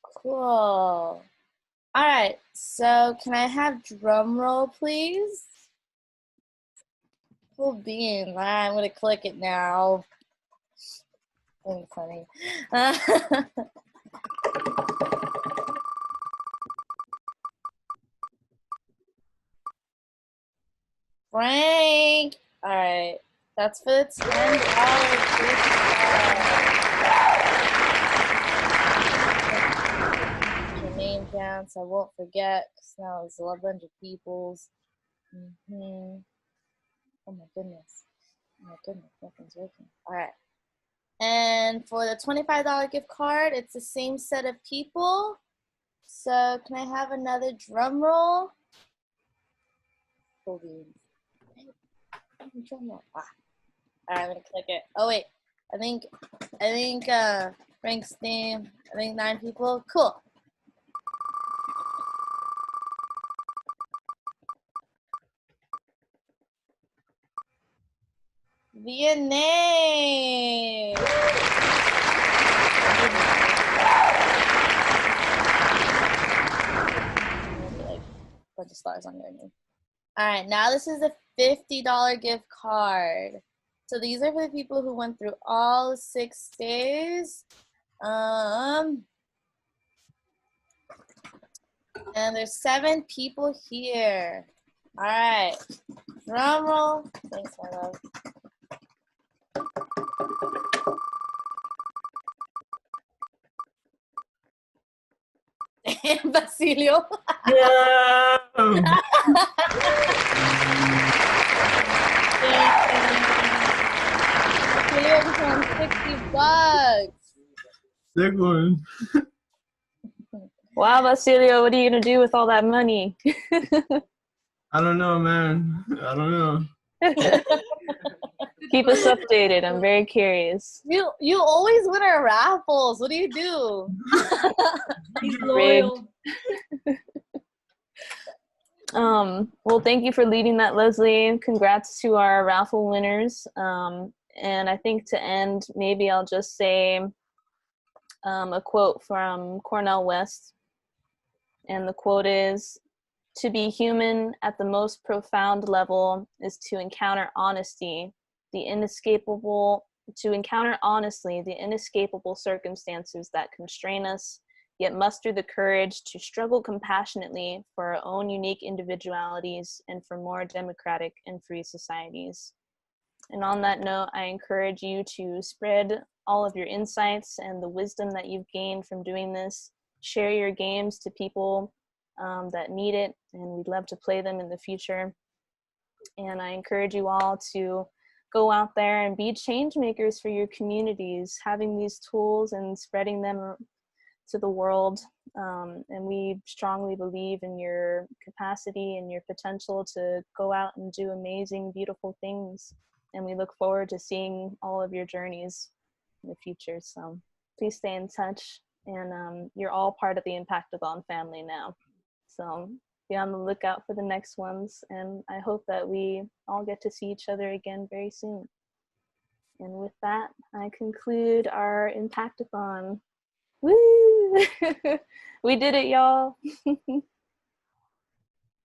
Cool. All right, so can I have drum roll, please? Cool beans. I'm gonna click it now. That's funny. Frank. All right, that's for the $10. Your name down so I won't forget, because now there's a bunch of people's. Oh my goodness. Oh my goodness, nothing's working. All right. And for the $25 gift card, it's the same set of people. So can I have another drum roll? Cool beans. Ah. All right, I'm gonna click it. Oh wait, I think Frank's name. I think 9 people. Cool. Via name. Like a bunch of stars on your name. All right, now this is a $50 gift card. So these are for the people who went through all 6 days. And there's 7 people here. All right, drum roll. Thanks, my love. Basilio. Yeah. Basilio becomes $60. Sick one. Wow, Basilio, what are you gonna do with all that money? I don't know, man. I don't know. Keep us updated. I'm very curious. You always win our raffles. What do you do? He's Rigged. loyal. Well, thank you for leading that, Leslie. Congrats to our raffle winners. And I think to end, maybe I'll just say a quote from Cornell West. And the quote is, "To be human at the most profound level is to encounter honesty, to encounter honestly the inescapable circumstances that constrain us, yet muster the courage to struggle compassionately for our own unique individualities and for more democratic and free societies." And on that note, I encourage you to spread all of your insights and the wisdom that you've gained from doing this. Share your games to people that need it, and we'd love to play them in the future. And I encourage you all to go out there and be change makers for your communities, having these tools and spreading them to the world. And we strongly believe in your capacity and your potential to go out and do amazing, beautiful things. And we look forward to seeing all of your journeys in the future. So please stay in touch. And you're all part of the Impactathon family now. So be on the lookout for the next ones. And I hope that we all get to see each other again very soon. And with that, I conclude our Impactathon. Woo! We did it, y'all.